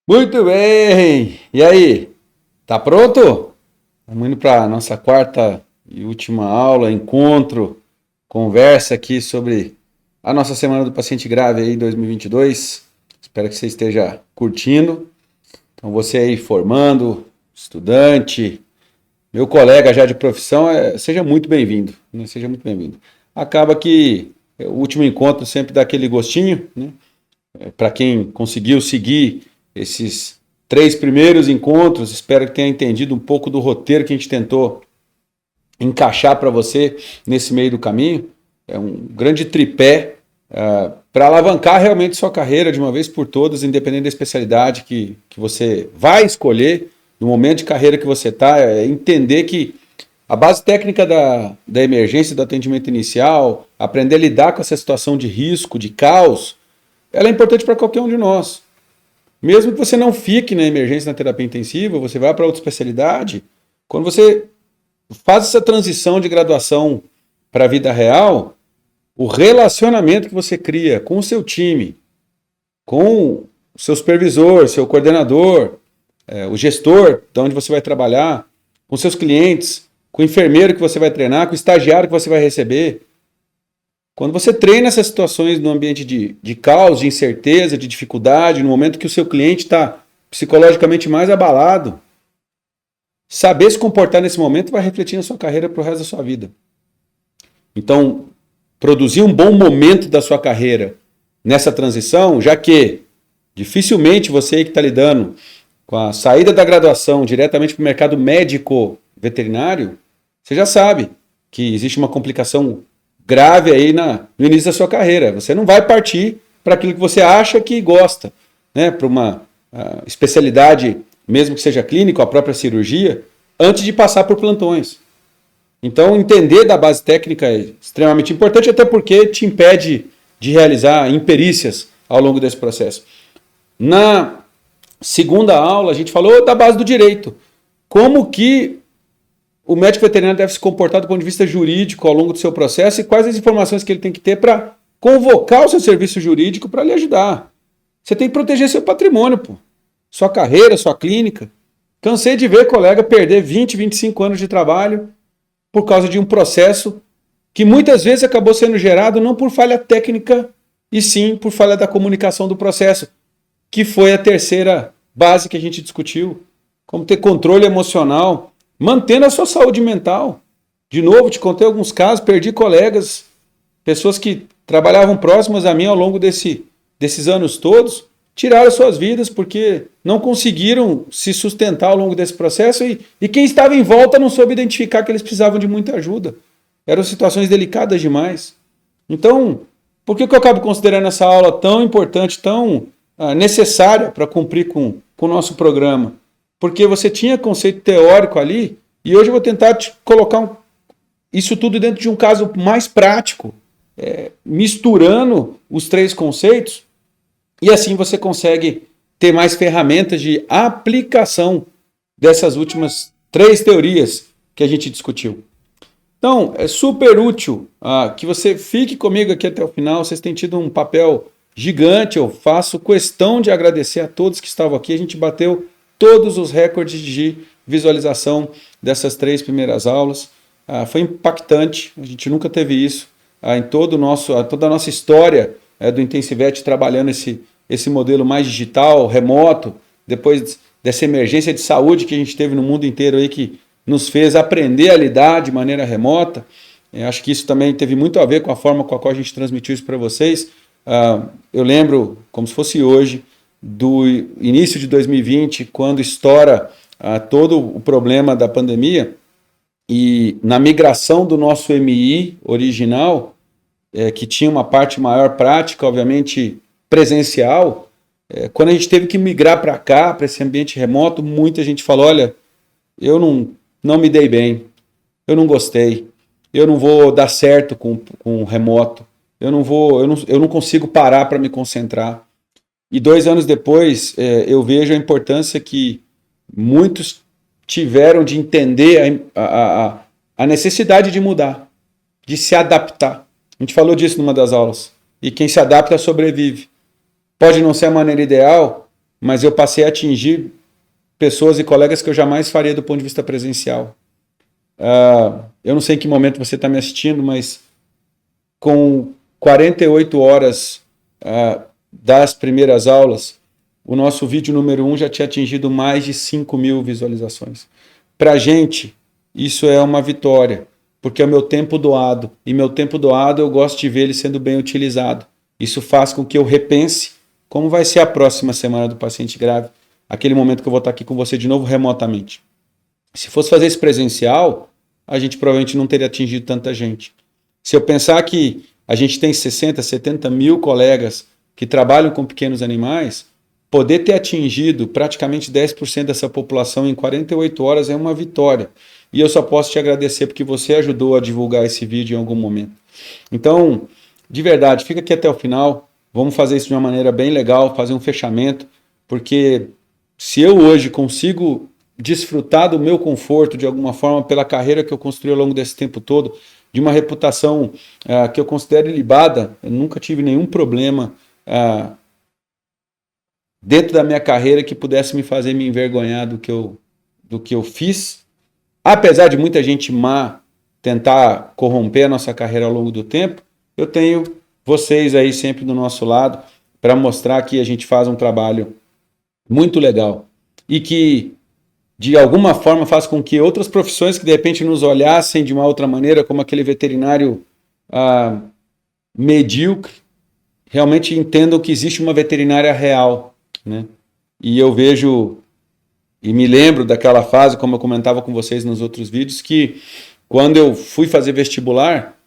Muito bem! E aí, tá pronto? Vamos indo para a nossa quarta e última aula, encontro, conversa aqui sobre a nossa Semana do Paciente Grave aí 2022. Espero que você esteja curtindo. Então você aí formando, estudante, meu colega já de profissão, seja muito bem-vindo, né? Seja muito bem-vindo. Acaba que o último encontro sempre dá aquele gostinho, né? Para quem conseguiu seguir esses três primeiros encontros, espero que tenha entendido um pouco do roteiro que a gente tentou encaixar para você nesse meio do caminho. É um grande tripé para alavancar realmente sua carreira de uma vez por todas, independente da especialidade que você vai escolher, no momento de carreira que você está, é entender que a base técnica da emergência, do atendimento inicial, aprender a lidar com essa situação de risco, de caos, ela é importante para qualquer um de nós. Mesmo que você não fique na emergência, na terapia intensiva, você vai para outra especialidade, quando você faz essa transição de graduação para a vida real, o relacionamento que você cria com o seu time, com o seu supervisor, seu coordenador, o gestor de onde você vai trabalhar, com seus clientes, com o enfermeiro que você vai treinar, com o estagiário que você vai receber. Quando você treina essas situações no ambiente de caos, de incerteza, de dificuldade, no momento que o seu cliente está psicologicamente mais abalado, saber se comportar nesse momento vai refletir na sua carreira para o resto da sua vida. Então, produzir um bom momento da sua carreira nessa transição, já que dificilmente você que está lidando com a saída da graduação diretamente para o mercado médico veterinário, você já sabe que existe uma complicação grave aí no início da sua carreira. Você não vai partir para aquilo que você acha que gosta, né? Para uma especialidade, mesmo que seja clínica, a própria cirurgia, antes de passar por plantões. Então, entender da base técnica é extremamente importante, até porque te impede de realizar imperícias ao longo desse processo. Na segunda aula, a gente falou da base do direito. Como que o médico veterinário deve se comportar do ponto de vista jurídico ao longo do seu processo e quais as informações que ele tem que ter para convocar o seu serviço jurídico para lhe ajudar. Você tem que proteger seu patrimônio, pô. Sua carreira, sua clínica. Cansei de ver colega perder 20, 25 anos de trabalho por causa de um processo que muitas vezes acabou sendo gerado não por falha técnica, e sim por falha da comunicação do processo, que foi a terceira base que a gente discutiu. Como ter controle emocional, mantendo a sua saúde mental. De novo, te contei alguns casos, perdi colegas, pessoas que trabalhavam próximas a mim ao longo desses anos todos, tiraram suas vidas porque não conseguiram se sustentar ao longo desse processo e quem estava em volta não soube identificar que eles precisavam de muita ajuda. Eram situações delicadas demais. Então, por que eu acabo considerando essa aula tão importante, tão necessária para cumprir com o nosso programa? Porque você tinha conceito teórico ali, e hoje eu vou tentar te colocar isso tudo dentro de um caso mais prático, misturando os três conceitos, e assim você consegue ter mais ferramentas de aplicação dessas últimas três teorias que a gente discutiu. Então, é super útil que você fique comigo aqui até o final, vocês têm tido um papel gigante, eu faço questão de agradecer a todos que estavam aqui, a gente bateu todos os recordes de visualização dessas três primeiras aulas. Foi impactante, a gente nunca teve isso em toda a nossa história do Intensivet trabalhando esse modelo mais digital, remoto, depois dessa emergência de saúde que a gente teve no mundo inteiro aí, que nos fez aprender a lidar de maneira remota. Acho que isso também teve muito a ver com a forma com a qual a gente transmitiu isso para vocês. Eu lembro, como se fosse hoje, do início de 2020, quando estoura todo o problema da pandemia, e na migração do nosso MI original, que tinha uma parte maior prática, obviamente presencial, quando a gente teve que migrar para cá, para esse ambiente remoto, muita gente falou, olha, eu não me dei bem, eu não gostei, eu não vou dar certo com o remoto, eu não consigo parar para me concentrar. E 2 anos depois, eu vejo a importância que muitos tiveram de entender a necessidade de mudar, de se adaptar. A gente falou disso numa das aulas. E quem se adapta sobrevive. Pode não ser a maneira ideal, mas eu passei a atingir pessoas e colegas que eu jamais faria do ponto de vista presencial. Eu não sei em que momento você está me assistindo, mas com 48 horas das primeiras aulas, o nosso vídeo número 1 já tinha atingido mais de 5.000 visualizações. Para a gente, isso é uma vitória, porque é o meu tempo doado. E meu tempo doado, eu gosto de ver ele sendo bem utilizado. Isso faz com que eu repense como vai ser a próxima semana do paciente grave, aquele momento que eu vou estar aqui com você de novo remotamente. Se fosse fazer isso presencial, a gente provavelmente não teria atingido tanta gente. Se eu pensar que a gente tem 60, 70 mil colegas que trabalham com pequenos animais, poder ter atingido praticamente 10% dessa população em 48 horas é uma vitória. E eu só posso te agradecer porque você ajudou a divulgar esse vídeo em algum momento. Então, de verdade, fica aqui até o final. Vamos fazer isso de uma maneira bem legal, fazer um fechamento, porque se eu hoje consigo desfrutar do meu conforto de alguma forma pela carreira que eu construí ao longo desse tempo todo, de uma reputação que eu considero ilibada, eu nunca tive nenhum problema dentro da minha carreira que pudesse me fazer me envergonhar do que eu fiz, apesar de muita gente má tentar corromper a nossa carreira ao longo do tempo, eu tenho vocês aí sempre do nosso lado para mostrar que a gente faz um trabalho muito legal e que de alguma forma faz com que outras profissões que de repente nos olhassem de uma outra maneira, como aquele veterinário medíocre, realmente entendam que existe uma veterinária real, né? E eu vejo e me lembro daquela fase, como eu comentava com vocês nos outros vídeos, que quando eu fui fazer vestibular,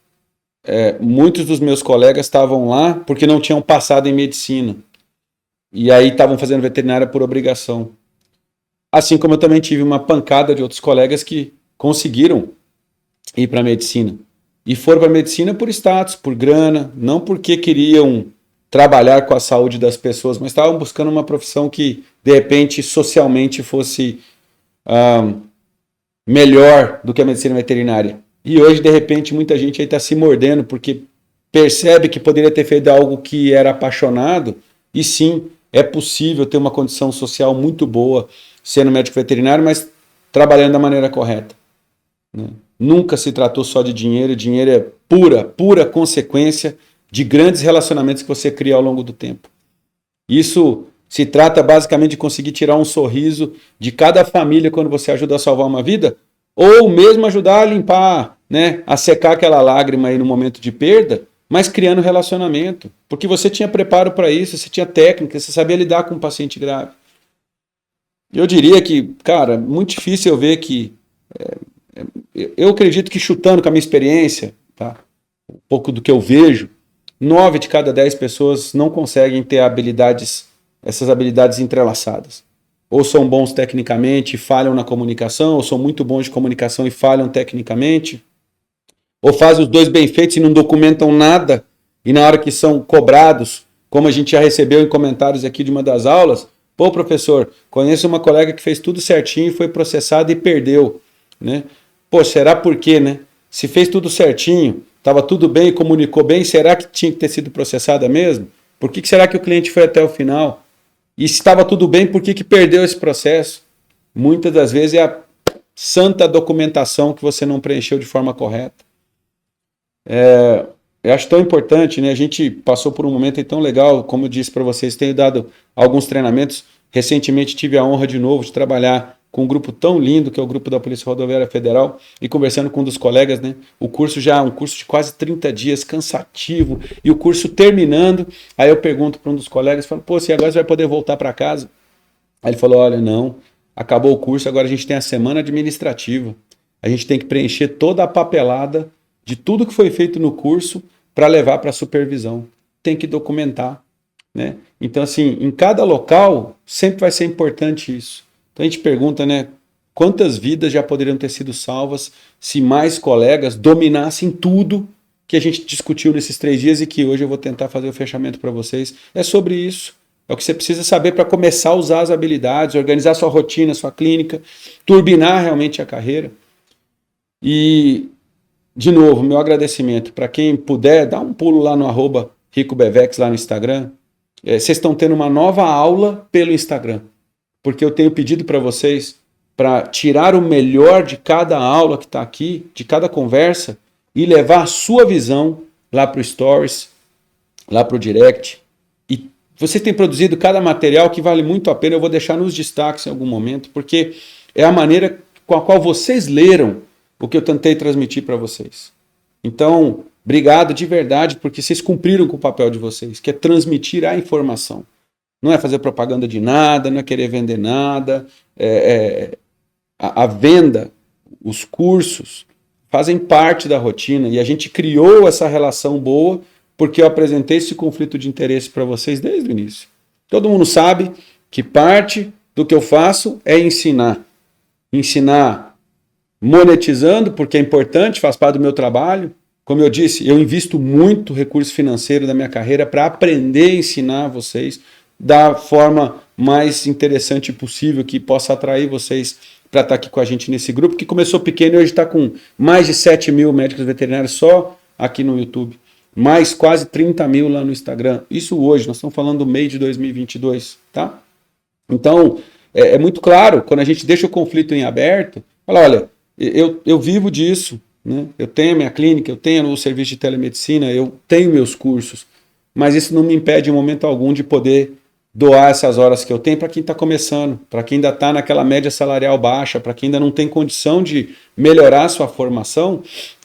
muitos dos meus colegas estavam lá porque não tinham passado em medicina. E aí estavam fazendo veterinária por obrigação. Assim como eu também tive uma pancada de outros colegas que conseguiram ir para a medicina. E foram para a medicina por status, por grana, não porque queriam trabalhar com a saúde das pessoas, mas estavam buscando uma profissão que, de repente, socialmente fosse melhor do que a medicina veterinária. E hoje, de repente, muita gente aí está se mordendo porque percebe que poderia ter feito algo que era apaixonado, e sim, é possível ter uma condição social muito boa sendo médico veterinário, mas trabalhando da maneira correta, né? Nunca se tratou só de dinheiro, dinheiro é pura consequência de grandes relacionamentos que você cria ao longo do tempo. Isso se trata basicamente de conseguir tirar um sorriso de cada família quando você ajuda a salvar uma vida, ou mesmo ajudar a limpar, né, a secar aquela lágrima aí no momento de perda, mas criando relacionamento, porque você tinha preparo para isso, você tinha técnica, você sabia lidar com um paciente grave. Eu diria que, cara, muito difícil eu ver que... eu acredito que chutando com a minha experiência, tá, um pouco do que eu vejo, 9 de cada 10 pessoas não conseguem ter essas habilidades entrelaçadas. Ou são bons tecnicamente e falham na comunicação, ou são muito bons de comunicação e falham tecnicamente, ou fazem os dois bem feitos e não documentam nada, e na hora que são cobrados, como a gente já recebeu em comentários aqui de uma das aulas, pô, professor, conheço uma colega que fez tudo certinho, foi processada e perdeu, né? Pô, será por quê, né? Se fez tudo certinho, estava tudo bem, comunicou bem, será que tinha que ter sido processada mesmo? Por que será que o cliente foi até o final? E se estava tudo bem, por que perdeu esse processo? Muitas das vezes é a santa documentação que você não preencheu de forma correta. Eu acho tão importante, né? A gente passou por um momento tão legal, como eu disse para vocês, tenho dado alguns treinamentos. Recentemente tive a honra de novo de trabalhar com um grupo tão lindo que é o grupo da Polícia Rodoviária Federal e conversando com um dos colegas, né? O curso já é um curso de quase 30 dias, cansativo, e o curso terminando, aí eu pergunto para um dos colegas, falo, pô, se agora você vai poder voltar para casa? Aí ele falou, olha, não, acabou o curso, agora a gente tem a semana administrativa, a gente tem que preencher toda a papelada de tudo que foi feito no curso para levar para a supervisão, tem que documentar, né? Então, assim, em cada local sempre vai ser importante isso. Então a gente pergunta, né, quantas vidas já poderiam ter sido salvas se mais colegas dominassem tudo que a gente discutiu nesses 3 dias e que hoje eu vou tentar fazer o fechamento para vocês. É sobre isso. É o que você precisa saber para começar a usar as habilidades, organizar sua rotina, sua clínica, turbinar realmente a carreira. E, de novo, meu agradecimento para quem puder, dá um pulo lá no @RicoBevex lá no Instagram. vocês estão tendo uma nova aula pelo Instagram, porque eu tenho pedido para vocês para tirar o melhor de cada aula que está aqui, de cada conversa, e levar a sua visão lá para o Stories, lá para o Direct. E vocês têm produzido cada material que vale muito a pena, eu vou deixar nos destaques em algum momento, porque é a maneira com a qual vocês leram o que eu tentei transmitir para vocês. Então, obrigado de verdade, porque vocês cumpriram com o papel de vocês, que é transmitir a informação. Não é fazer propaganda de nada, não é querer vender nada. A venda, os cursos, fazem parte da rotina e a gente criou essa relação boa porque eu apresentei esse conflito de interesse para vocês desde o início. Todo mundo sabe que parte do que eu faço é ensinar. Ensinar monetizando, porque é importante, faz parte do meu trabalho. Como eu disse, eu invisto muito recurso financeiro da minha carreira para aprender a ensinar vocês da forma mais interessante possível, que possa atrair vocês para estar aqui com a gente nesse grupo, que começou pequeno e hoje está com mais de 7 mil médicos veterinários só aqui no YouTube, mais quase 30 mil lá no Instagram. Isso hoje, nós estamos falando do mês de 2022, tá? Então, é muito claro, quando a gente deixa o conflito em aberto, fala, olha, eu vivo disso, né? Eu tenho a minha clínica, eu tenho o serviço de telemedicina, eu tenho meus cursos, mas isso não me impede em momento algum de poder doar essas horas que eu tenho para quem está começando, para quem ainda está naquela média salarial baixa, para quem ainda não tem condição de melhorar a sua formação,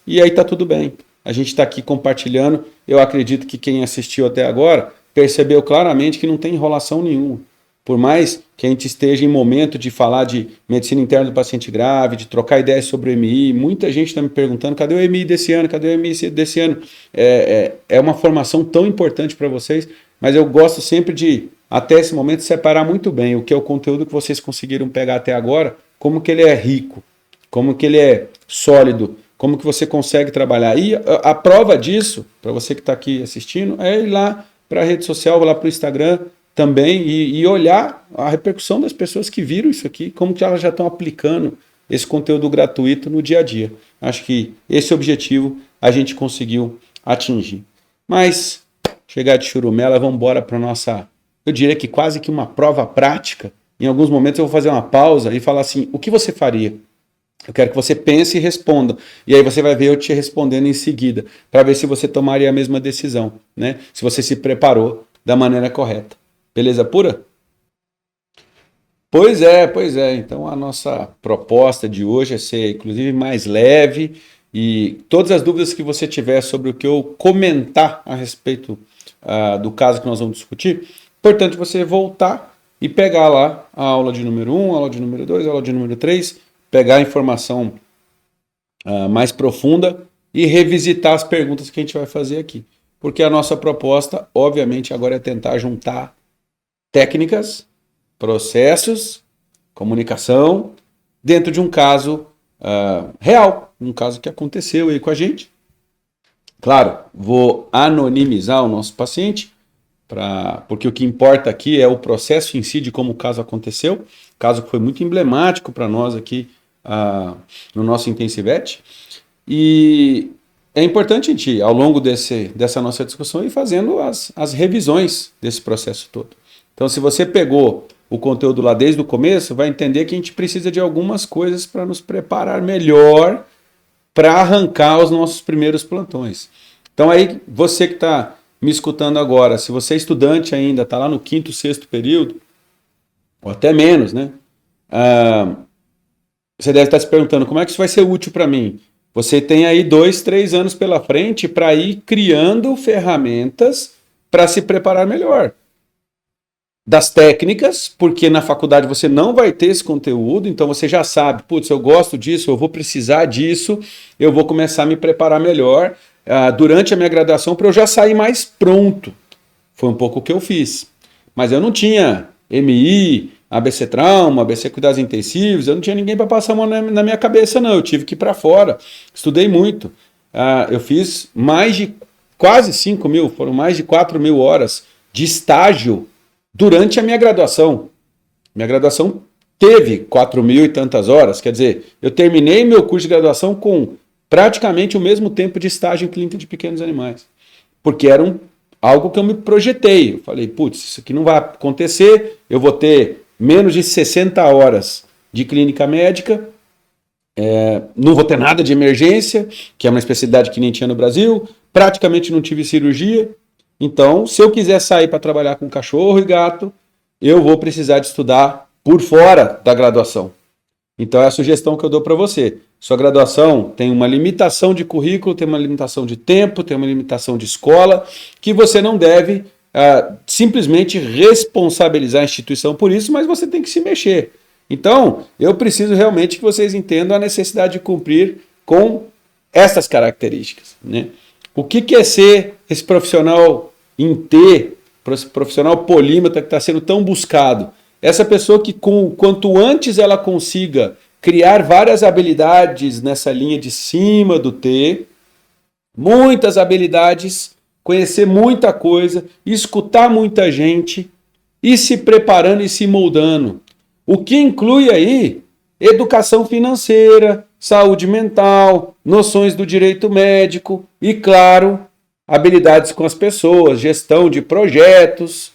e aí está tudo bem. A gente está aqui compartilhando, eu acredito que quem assistiu até agora percebeu claramente que não tem enrolação nenhuma. Por mais que a gente esteja em momento de falar de medicina interna do paciente grave, de trocar ideias sobre o EMI, muita gente está me perguntando, cadê o EMI desse ano, cadê o EMI desse ano? É uma formação tão importante para vocês, mas eu gosto sempre de, até esse momento, separar muito bem o que é o conteúdo que vocês conseguiram pegar até agora, como que ele é rico, como que ele é sólido, como que você consegue trabalhar. E a prova disso, para você que está aqui assistindo, é ir lá para a rede social, lá para o Instagram também e olhar a repercussão das pessoas que viram isso aqui, como que elas já estão aplicando esse conteúdo gratuito no dia a dia. Acho que esse objetivo a gente conseguiu atingir. Mas, chegar de churumela, vamos embora para a nossa, eu diria que quase que uma prova prática. Em alguns momentos eu vou fazer uma pausa e falar assim, o que você faria? Eu quero que você pense e responda. E aí você vai ver eu te respondendo em seguida, para ver se você tomaria a mesma decisão, né? Se você se preparou da maneira correta. Beleza pura? Pois é. Então a nossa proposta de hoje é ser, inclusive, mais leve e todas as dúvidas que você tiver sobre o que eu comentar a respeito do caso que nós vamos discutir, importante você voltar e pegar lá a aula de número 1, a aula de número 2, a aula de número 3, pegar a informação mais profunda e revisitar as perguntas que a gente vai fazer aqui. Porque a nossa proposta, obviamente, agora é tentar juntar técnicas, processos, comunicação, dentro de um caso real, um caso que aconteceu aí com a gente. Claro, vou anonimizar o nosso paciente, porque o que importa aqui é o processo em si de como o caso aconteceu, caso que foi muito emblemático para nós aqui no nosso Intensivete, e é importante a gente, ao longo dessa nossa discussão, ir fazendo as revisões desse processo todo. Então, se você pegou o conteúdo lá desde o começo, vai entender que a gente precisa de algumas coisas para nos preparar melhor para arrancar os nossos primeiros plantões. Então, aí, você que está me escutando agora, se você é estudante ainda, está lá no 5º, 6º período, ou até menos, né? Você deve estar se perguntando, como é que isso vai ser útil para mim? Você tem aí 2, 3 anos pela frente para ir criando ferramentas para se preparar melhor. Das técnicas, porque na faculdade você não vai ter esse conteúdo, então você já sabe, putz, eu gosto disso, eu vou precisar disso, eu vou começar a me preparar melhor durante a minha graduação para eu já sair mais pronto. Foi um pouco o que eu fiz. Mas eu não tinha MI, ABC Trauma, ABC Cuidados Intensivos, eu não tinha ninguém para passar a mão na minha cabeça, não. Eu tive que ir para fora. Estudei muito. Eu fiz mais de quase 5 mil, foram mais de 4 mil horas de estágio durante a minha graduação. Minha graduação teve 4 mil e tantas horas, quer dizer, eu terminei meu curso de graduação com praticamente o mesmo tempo de estágio em clínica de pequenos animais, porque era algo que eu me projetei. Eu falei, putz, isso aqui não vai acontecer, eu vou ter menos de 60 horas de clínica médica, não vou ter nada de emergência, que é uma especialidade que nem tinha no Brasil, praticamente não tive cirurgia. Então, se eu quiser sair para trabalhar com cachorro e gato, eu vou precisar de estudar por fora da graduação. Então, é a sugestão que eu dou para você. Sua graduação tem uma limitação de currículo, tem uma limitação de tempo, tem uma limitação de escola, que você não deve simplesmente responsabilizar a instituição por isso, mas você tem que se mexer. Então, eu preciso realmente que vocês entendam a necessidade de cumprir com essas características, né? O que é ser esse profissional em T, profissional polímata que está sendo tão buscado? Essa pessoa que, quanto antes ela consiga criar várias habilidades nessa linha de cima do T, muitas habilidades, conhecer muita coisa, escutar muita gente, e se preparando e se moldando. O que inclui aí educação financeira, saúde mental, noções do direito médico e, claro, habilidades com as pessoas, gestão de projetos,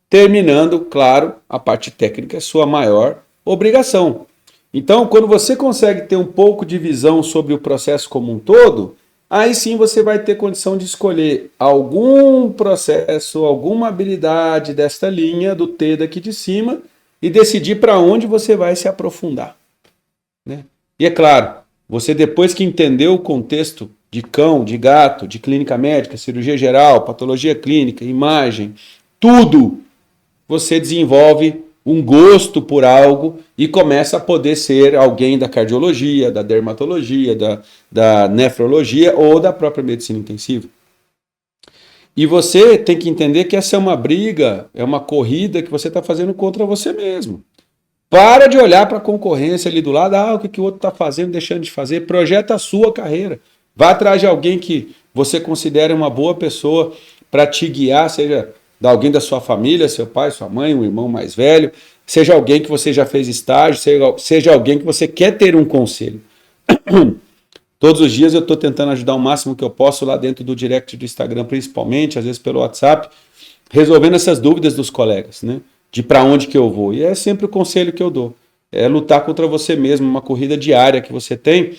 terminando, claro, a parte técnica é sua maior obrigação. Então, quando você consegue ter um pouco de visão sobre o processo como um todo, aí sim você vai ter condição de escolher algum processo, alguma habilidade desta linha do T daqui de cima e decidir para onde você vai se aprofundar, né? E é claro, você depois que entendeu o contexto de cão, de gato, de clínica médica, cirurgia geral, patologia clínica, imagem, tudo, você desenvolve um gosto por algo e começa a poder ser alguém da cardiologia, da dermatologia, da nefrologia ou da própria medicina intensiva. E você tem que entender que essa é uma briga, é uma corrida que você está fazendo contra você mesmo. Para de olhar para a concorrência ali do lado, o que o outro está fazendo, deixando de fazer, projeta a sua carreira. Vá atrás de alguém que você considere uma boa pessoa para te guiar, seja de alguém da sua família, seu pai, sua mãe, um irmão mais velho, seja alguém que você já fez estágio, seja alguém que você quer ter um conselho. Todos os dias eu estou tentando ajudar o máximo que eu posso lá dentro do direct do Instagram, principalmente, às vezes pelo WhatsApp, resolvendo essas dúvidas dos colegas, né? De para onde que eu vou. E é sempre o conselho que eu dou. É lutar contra você mesmo, uma corrida diária que você tem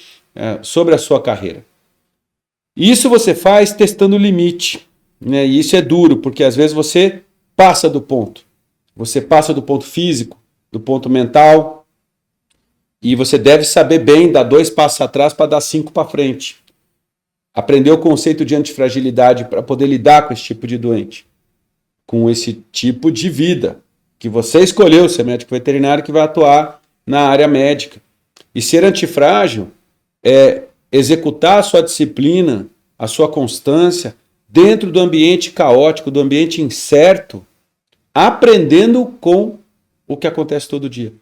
sobre a sua carreira. Isso você faz testando o limite, né? E isso é duro, porque às vezes você passa do ponto. Você passa do ponto físico, do ponto mental, e você deve saber bem dar 2 passos atrás para dar 5 para frente. Aprender o conceito de antifragilidade para poder lidar com esse tipo de doente, com esse tipo de vida que você escolheu ser médico veterinário que vai atuar na área médica. E ser antifrágil é executar a sua disciplina, a sua constância dentro do ambiente caótico, do ambiente incerto, aprendendo com o que acontece todo dia.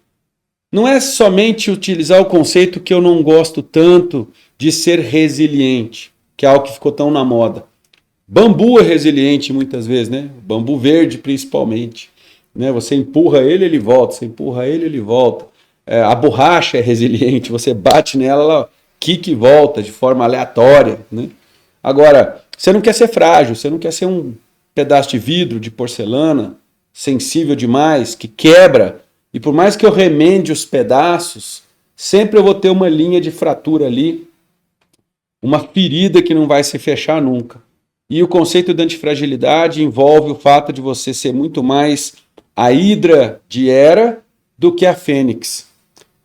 Não é somente utilizar o conceito que eu não gosto tanto de ser resiliente, que é algo que ficou tão na moda. Bambu é resiliente muitas vezes, né? Bambu verde principalmente, né? Você empurra ele, ele volta. Você empurra ele, ele volta. A borracha é resiliente. Você bate nela, ela quica e volta de forma aleatória, né? Agora, você não quer ser frágil. Você não quer ser um pedaço de vidro, de porcelana, sensível demais, que quebra. E por mais que eu remende os pedaços, sempre eu vou ter uma linha de fratura ali, uma ferida que não vai se fechar nunca. E o conceito de antifragilidade envolve o fato de você ser muito mais a hidra de Hera do que a fênix,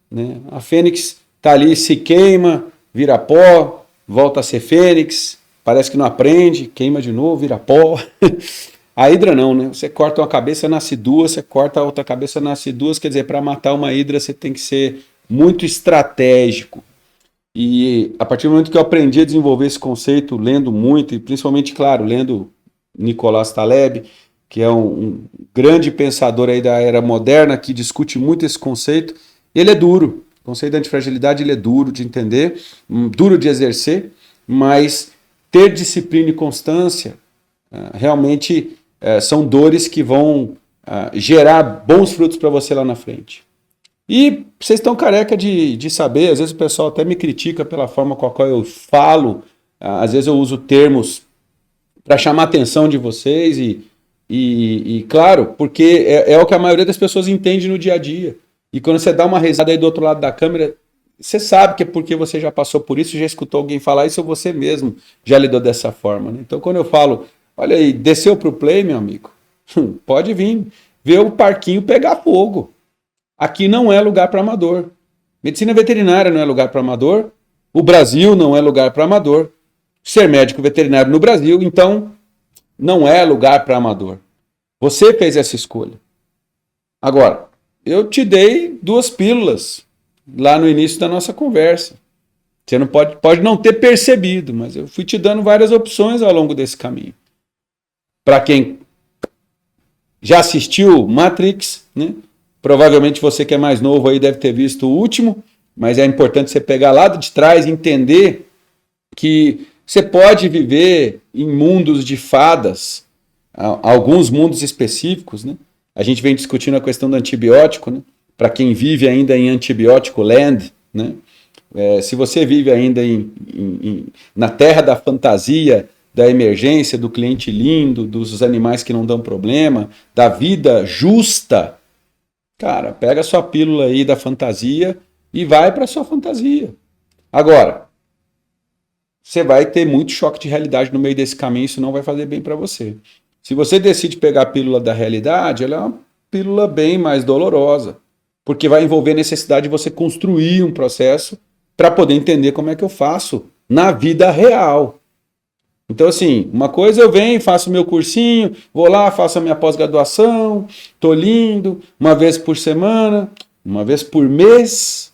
né? A fênix está ali, se queima, vira pó, volta a ser fênix, parece que não aprende, queima de novo, vira pó. A hidra não, né? Você corta uma cabeça, nasce duas, você corta a outra cabeça, nasce duas, quer dizer, para matar uma hidra você tem que ser muito estratégico. E a partir do momento que eu aprendi a desenvolver esse conceito, lendo muito, e principalmente, claro, lendo Nicolás Taleb, que é um grande pensador aí da era moderna, que discute muito esse conceito, ele é duro. O conceito da antifragilidade ele é duro de entender, duro de exercer, mas ter disciplina e constância realmente são dores que vão gerar bons frutos para você lá na frente. E vocês estão careca de saber, às vezes o pessoal até me critica pela forma com a qual eu falo, às vezes eu uso termos para chamar a atenção de vocês e claro, porque é o que a maioria das pessoas entende no dia a dia. E quando você dá uma risada aí do outro lado da câmera, você sabe que é porque você já passou por isso, já escutou alguém falar isso, ou você mesmo já lidou dessa forma, né? Então, quando eu falo, olha aí, desceu pro play, meu amigo, pode vir, ver o parquinho pegar fogo. Aqui não é lugar para amador. Medicina veterinária não é lugar para amador. O Brasil não é lugar para amador. Ser médico veterinário no Brasil, então, não é lugar para amador. Você fez essa escolha. Agora, eu te dei 2 pílulas lá no início da nossa conversa. Você não pode não ter percebido, mas eu fui te dando várias opções ao longo desse caminho. Para quem já assistiu Matrix, né? Provavelmente você que é mais novo aí deve ter visto o último, mas é importante você pegar lá de trás e entender que você pode viver em mundos de fadas, alguns mundos específicos, né? A gente vem discutindo a questão do antibiótico, né? Para quem vive ainda em antibiótico land, né? Se você vive ainda na terra da fantasia, da emergência, do cliente lindo, dos animais que não dão problema, da vida justa, cara, pega a sua pílula aí da fantasia e vai para a sua fantasia. Agora, você vai ter muito choque de realidade no meio desse caminho, isso não vai fazer bem para você. Se você decide pegar a pílula da realidade, ela é uma pílula bem mais dolorosa, porque vai envolver a necessidade de você construir um processo para poder entender como é que eu faço na vida real. Então, assim, uma coisa eu venho, faço meu cursinho, vou lá, faço a minha pós-graduação, tô lindo, uma vez por semana, uma vez por mês,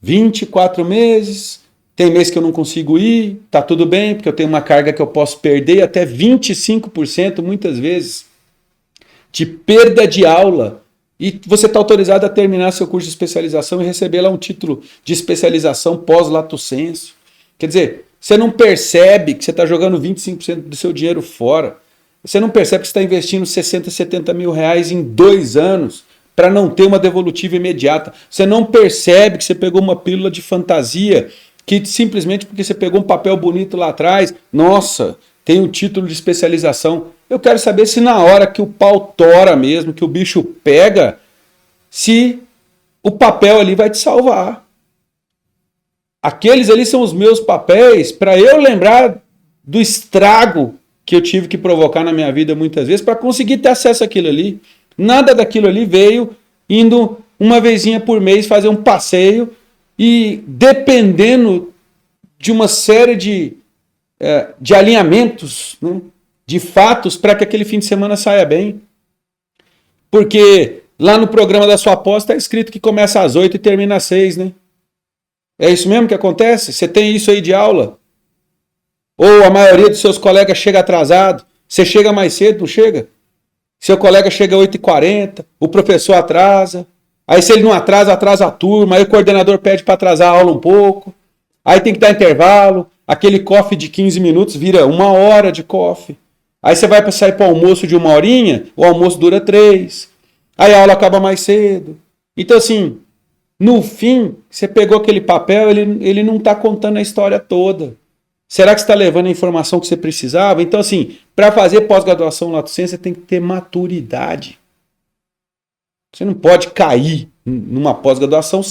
24 meses, tem mês que eu não consigo ir, tá tudo bem, porque eu tenho uma carga que eu posso perder até 25% muitas vezes de perda de aula. E você está autorizado a terminar seu curso de especialização e receber lá um título de especialização pós-lato sensu. Quer dizer, você não percebe que você está jogando 25% do seu dinheiro fora. Você não percebe que você está investindo 60, 70 mil reais em 2 anos para não ter uma devolutiva imediata. Você não percebe que você pegou uma pílula de fantasia que simplesmente porque você pegou um papel bonito lá atrás, nossa, tem um título de especialização. Eu quero saber se na hora que o pau tora mesmo, que o bicho pega, se o papel ali vai te salvar. Aqueles ali são os meus papéis para eu lembrar do estrago que eu tive que provocar na minha vida muitas vezes para conseguir ter acesso àquilo ali. Nada daquilo ali veio indo uma vezinha por mês fazer um passeio e dependendo de uma série de alinhamentos, né, de fatos para que aquele fim de semana saia bem. Porque lá no programa da sua pós está escrito que começa às 8 e termina às 6, né? É isso mesmo que acontece? Você tem isso aí de aula? Ou a maioria dos seus colegas chega atrasado? Você chega mais cedo, não chega? Seu colega chega às 8h40, o professor atrasa. Aí se ele não atrasa, atrasa a turma. Aí o coordenador pede para atrasar a aula um pouco. Aí tem que dar intervalo. Aquele coffee de 15 minutos vira 1 hora de coffee. Aí você vai sair para o almoço de 1 horinha, o almoço dura 3. Aí a aula acaba mais cedo. Então assim, no fim, você pegou aquele papel, ele não está contando a história toda. Será que você está levando a informação que você precisava? Então assim, para fazer pós-graduação lato sensu, você tem que ter maturidade. Você não pode cair numa pós-graduação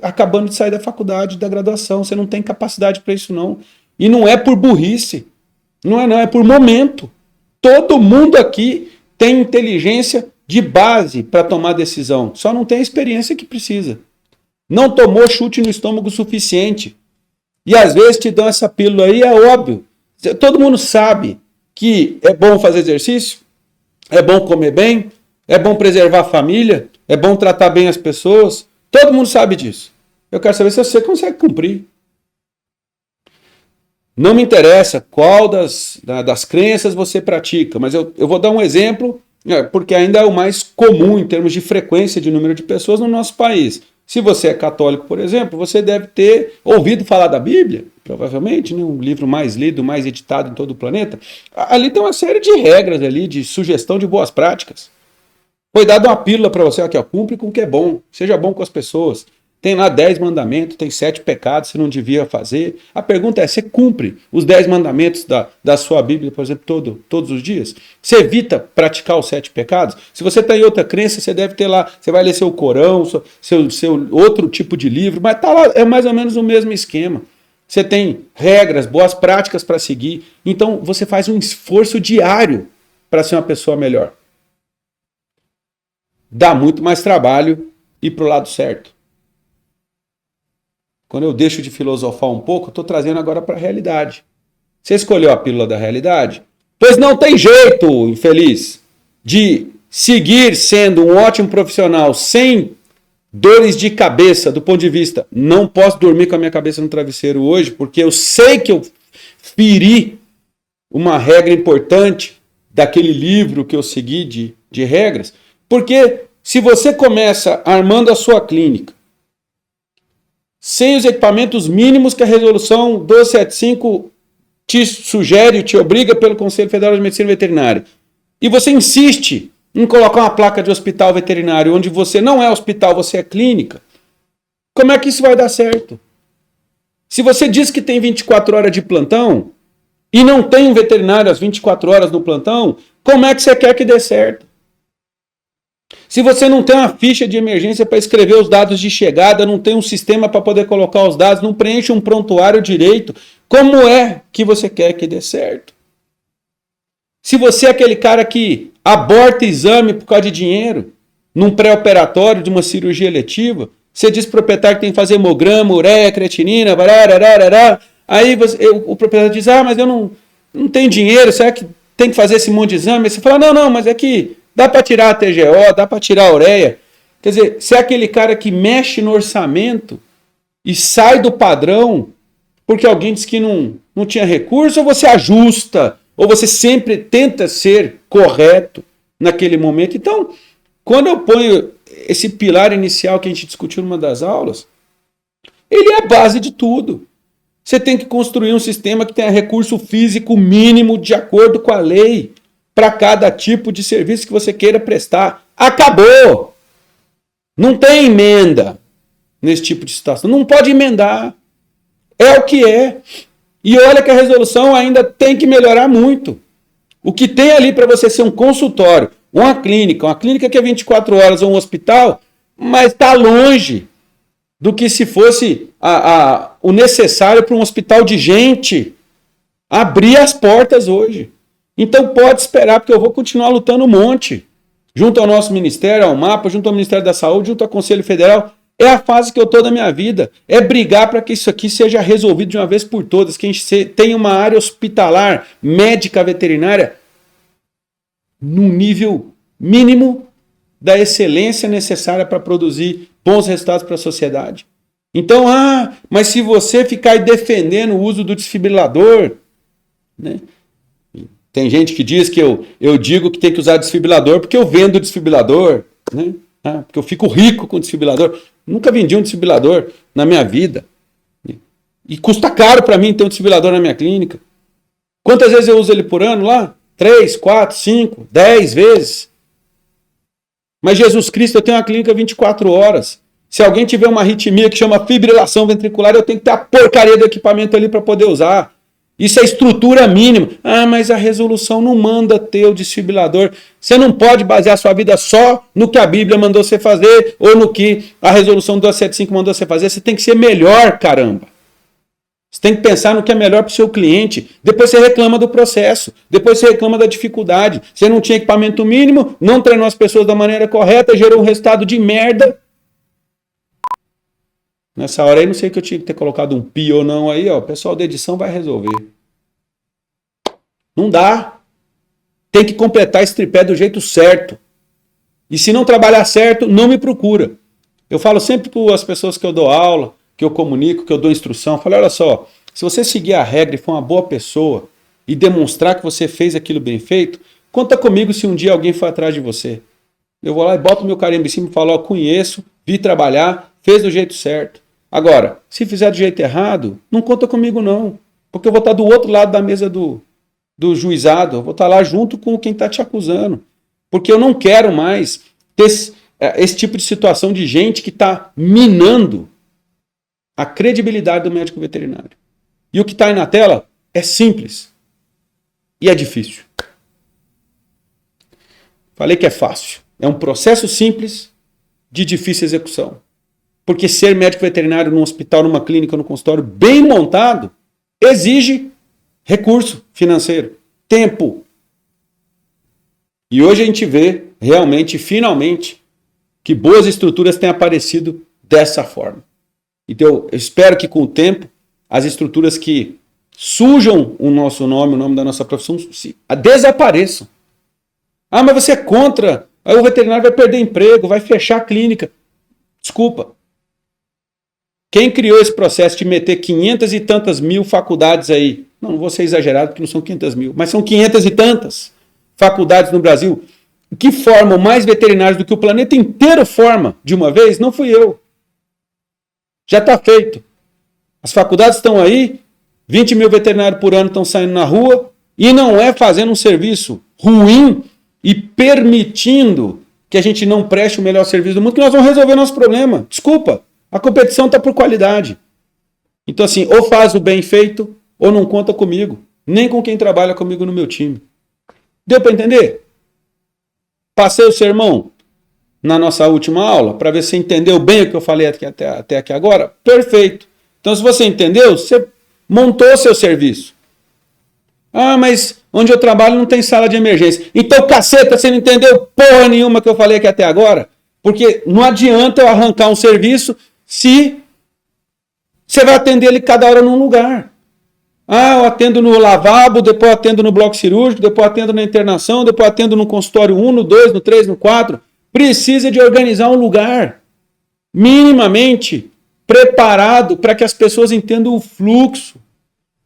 acabando de sair da faculdade, da graduação. Você não tem capacidade para isso não. E não é por burrice. Não, é por momento. Todo mundo aqui tem inteligência de base para tomar decisão. Só não tem a experiência que precisa. Não tomou chute no estômago suficiente. E às vezes te dão essa pílula aí, é óbvio. Todo mundo sabe que é bom fazer exercício, é bom comer bem, é bom preservar a família, é bom tratar bem as pessoas. Todo mundo sabe disso. Eu quero saber se você consegue cumprir. Não me interessa qual das crenças você pratica, mas eu vou dar um exemplo, porque ainda é o mais comum em termos de frequência de número de pessoas no nosso país. Se você é católico, por exemplo, você deve ter ouvido falar da Bíblia, provavelmente, né? Um livro mais lido, mais editado em todo o planeta. Ali tem uma série de regras ali, de sugestão de boas práticas. Foi dada uma pílula para você, aqui, ó, cumpre com o que é bom, seja bom com as pessoas. Tem lá 10 mandamentos, tem 7 pecados, você não devia fazer. A pergunta é, você cumpre os 10 mandamentos da sua Bíblia, por exemplo, todos os dias? Você evita praticar os 7 pecados? Se você está em outra crença, você deve ter lá, você vai ler seu Corão, seu outro tipo de livro, mas tá lá, é mais ou menos o mesmo esquema. Você tem regras, boas práticas para seguir. Então, você faz um esforço diário para ser uma pessoa melhor. Dá muito mais trabalho ir para o lado certo. Quando eu deixo de filosofar um pouco, eu estou trazendo agora para a realidade. Você escolheu a pílula da realidade? Pois não tem jeito, infeliz, de seguir sendo um ótimo profissional sem dores de cabeça do ponto de vista, não posso dormir com a minha cabeça no travesseiro hoje, porque eu sei que eu feri uma regra importante daquele livro que eu segui de regras. Porque se você começa armando a sua clínica sem os equipamentos mínimos que a resolução 1275 te sugere, te obriga pelo Conselho Federal de Medicina Veterinária, e você insiste em colocar uma placa de hospital veterinário onde você não é hospital, você é clínica, como é que isso vai dar certo? Se você diz que tem 24 horas de plantão e não tem um veterinário às 24 horas no plantão, como é que você quer que dê certo? Se você não tem uma ficha de emergência para escrever os dados de chegada, não tem um sistema para poder colocar os dados, não preenche um prontuário direito, como é que você quer que dê certo? Se você é aquele cara que aborta exame por causa de dinheiro, num pré-operatório de uma cirurgia eletiva, você diz pro proprietário que tem que fazer hemograma, ureia, creatinina, aí o proprietário diz, mas eu não tenho dinheiro, será que tem que fazer esse monte de exame? Aí você fala, não, mas é que dá para tirar a TGO, dá para tirar a ureia. Quer dizer, você é aquele cara que mexe no orçamento e sai do padrão porque alguém disse que não tinha recurso, ou você ajusta, ou você sempre tenta ser correto naquele momento. Então, quando eu ponho esse pilar inicial que a gente discutiu numa das aulas, ele é a base de tudo. Você tem que construir um sistema que tenha recurso físico mínimo de acordo com a lei para cada tipo de serviço que você queira prestar. Acabou! Não tem emenda nesse tipo de situação. Não pode emendar. É o que é. E olha que a resolução ainda tem que melhorar muito. O que tem ali para você ser um consultório, uma clínica que é 24 horas ou um hospital, mas está longe do que se fosse o necessário para um hospital de gente abrir as portas hoje. Então pode esperar, porque eu vou continuar lutando um monte. Junto ao nosso ministério, ao MAPA, junto ao Ministério da Saúde, junto ao Conselho Federal. É a fase que eu estou da minha vida. É brigar para que isso aqui seja resolvido de uma vez por todas. Que a gente tenha uma área hospitalar, médica, veterinária, num nível mínimo da excelência necessária para produzir bons resultados para a sociedade. Então, mas se você ficar aí defendendo o uso do desfibrilador, né? Tem gente que diz que eu digo que tem que usar desfibrilador porque eu vendo desfibrilador, né? Porque eu fico rico com desfibrilador. Nunca vendi um desfibrilador na minha vida. E custa caro para mim ter um desfibrilador na minha clínica. Quantas vezes eu uso ele por ano lá? 3, 4, 5, 10 vezes. Mas Jesus Cristo, eu tenho uma clínica 24 horas. Se alguém tiver uma arritmia que chama fibrilação ventricular, eu tenho que ter a porcaria do equipamento ali para poder usar. Isso é estrutura mínima. Mas a resolução não manda ter o desfibrilador. Você não pode basear sua vida só no que a Bíblia mandou você fazer ou no que a resolução 275 mandou você fazer. Você tem que ser melhor, caramba. Você tem que pensar no que é melhor para o seu cliente. Depois você reclama do processo. Depois você reclama da dificuldade. Você não tinha equipamento mínimo, não treinou as pessoas da maneira correta, gerou um resultado de merda. Nessa hora aí, não sei que eu tinha que ter colocado um pi ou não aí, ó. O pessoal da edição vai resolver. Não dá. Tem que completar esse tripé do jeito certo. E se não trabalhar certo, não me procura. Eu falo sempre para as pessoas que eu dou aula, que eu comunico, que eu dou instrução. Eu falo, olha só, se você seguir a regra e for uma boa pessoa e demonstrar que você fez aquilo bem feito, conta comigo se um dia alguém for atrás de você. Eu vou lá e boto meu carimbo em cima e falo, ó, conheço, vi trabalhar, fez do jeito certo. Agora, se fizer do jeito errado, não conta comigo não, porque eu vou estar do outro lado da mesa do juizado, eu vou estar lá junto com quem está te acusando, porque eu não quero mais ter esse tipo de situação de gente que está minando a credibilidade do médico veterinário. E o que está aí na tela é simples e é difícil. Falei que é fácil. É um processo simples de difícil execução. Porque ser médico veterinário num hospital, numa clínica, num consultório bem montado, exige recurso financeiro, tempo. E hoje a gente vê, realmente, finalmente, que boas estruturas têm aparecido dessa forma. Então, eu espero que com o tempo, as estruturas que sujam o nosso nome, o nome da nossa profissão, desapareçam. Ah, mas você é contra, aí o veterinário vai perder emprego, vai fechar a clínica. Desculpa. Quem criou esse processo de meter 500 e tantas mil faculdades aí? Não vou ser exagerado porque não são 500 mil, mas são 500 e tantas faculdades no Brasil que formam mais veterinários do que o planeta inteiro forma de uma vez, não fui eu. Já está feito. As faculdades estão aí, 20 mil veterinários por ano estão saindo na rua e não é fazendo um serviço ruim e permitindo que a gente não preste o melhor serviço do mundo que nós vamos resolver nosso problema. Desculpa, a competição está por qualidade. Então assim, ou faz o bem feito ou não conta comigo, nem com quem trabalha comigo no meu time. Deu para entender? Passei o sermão na nossa última aula para ver se você entendeu bem o que eu falei até aqui agora? Perfeito. Então, se você entendeu, você montou seu serviço. Ah, mas onde eu trabalho não tem sala de emergência. Então, caceta, você não entendeu porra nenhuma que eu falei aqui até agora? Porque não adianta eu arrancar um serviço se você vai atender ele cada hora num lugar. Ah, eu atendo no lavabo, depois eu atendo no bloco cirúrgico, depois eu atendo na internação, depois eu atendo no consultório 1, no 2, no 3, no 4. Precisa de organizar um lugar minimamente preparado para que as pessoas entendam o fluxo.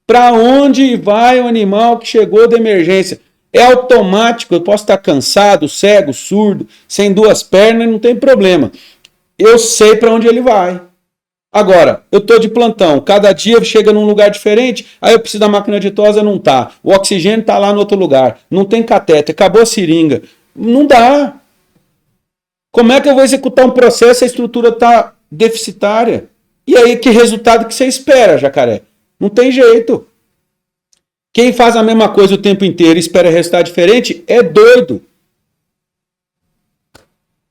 Para onde vai o animal que chegou da emergência? É automático, eu posso estar cansado, cego, surdo, sem duas pernas, não tem problema. Eu sei para onde ele vai. Agora, eu estou de plantão, cada dia chega num lugar diferente, aí eu preciso da máquina de tosa, não tá. O oxigênio está lá no outro lugar, não tem catéter, acabou a seringa. Não dá. Como é que eu vou executar um processo se a estrutura está deficitária? E aí, que resultado que você espera, jacaré? Não tem jeito. Quem faz a mesma coisa o tempo inteiro e espera resultado diferente é doido.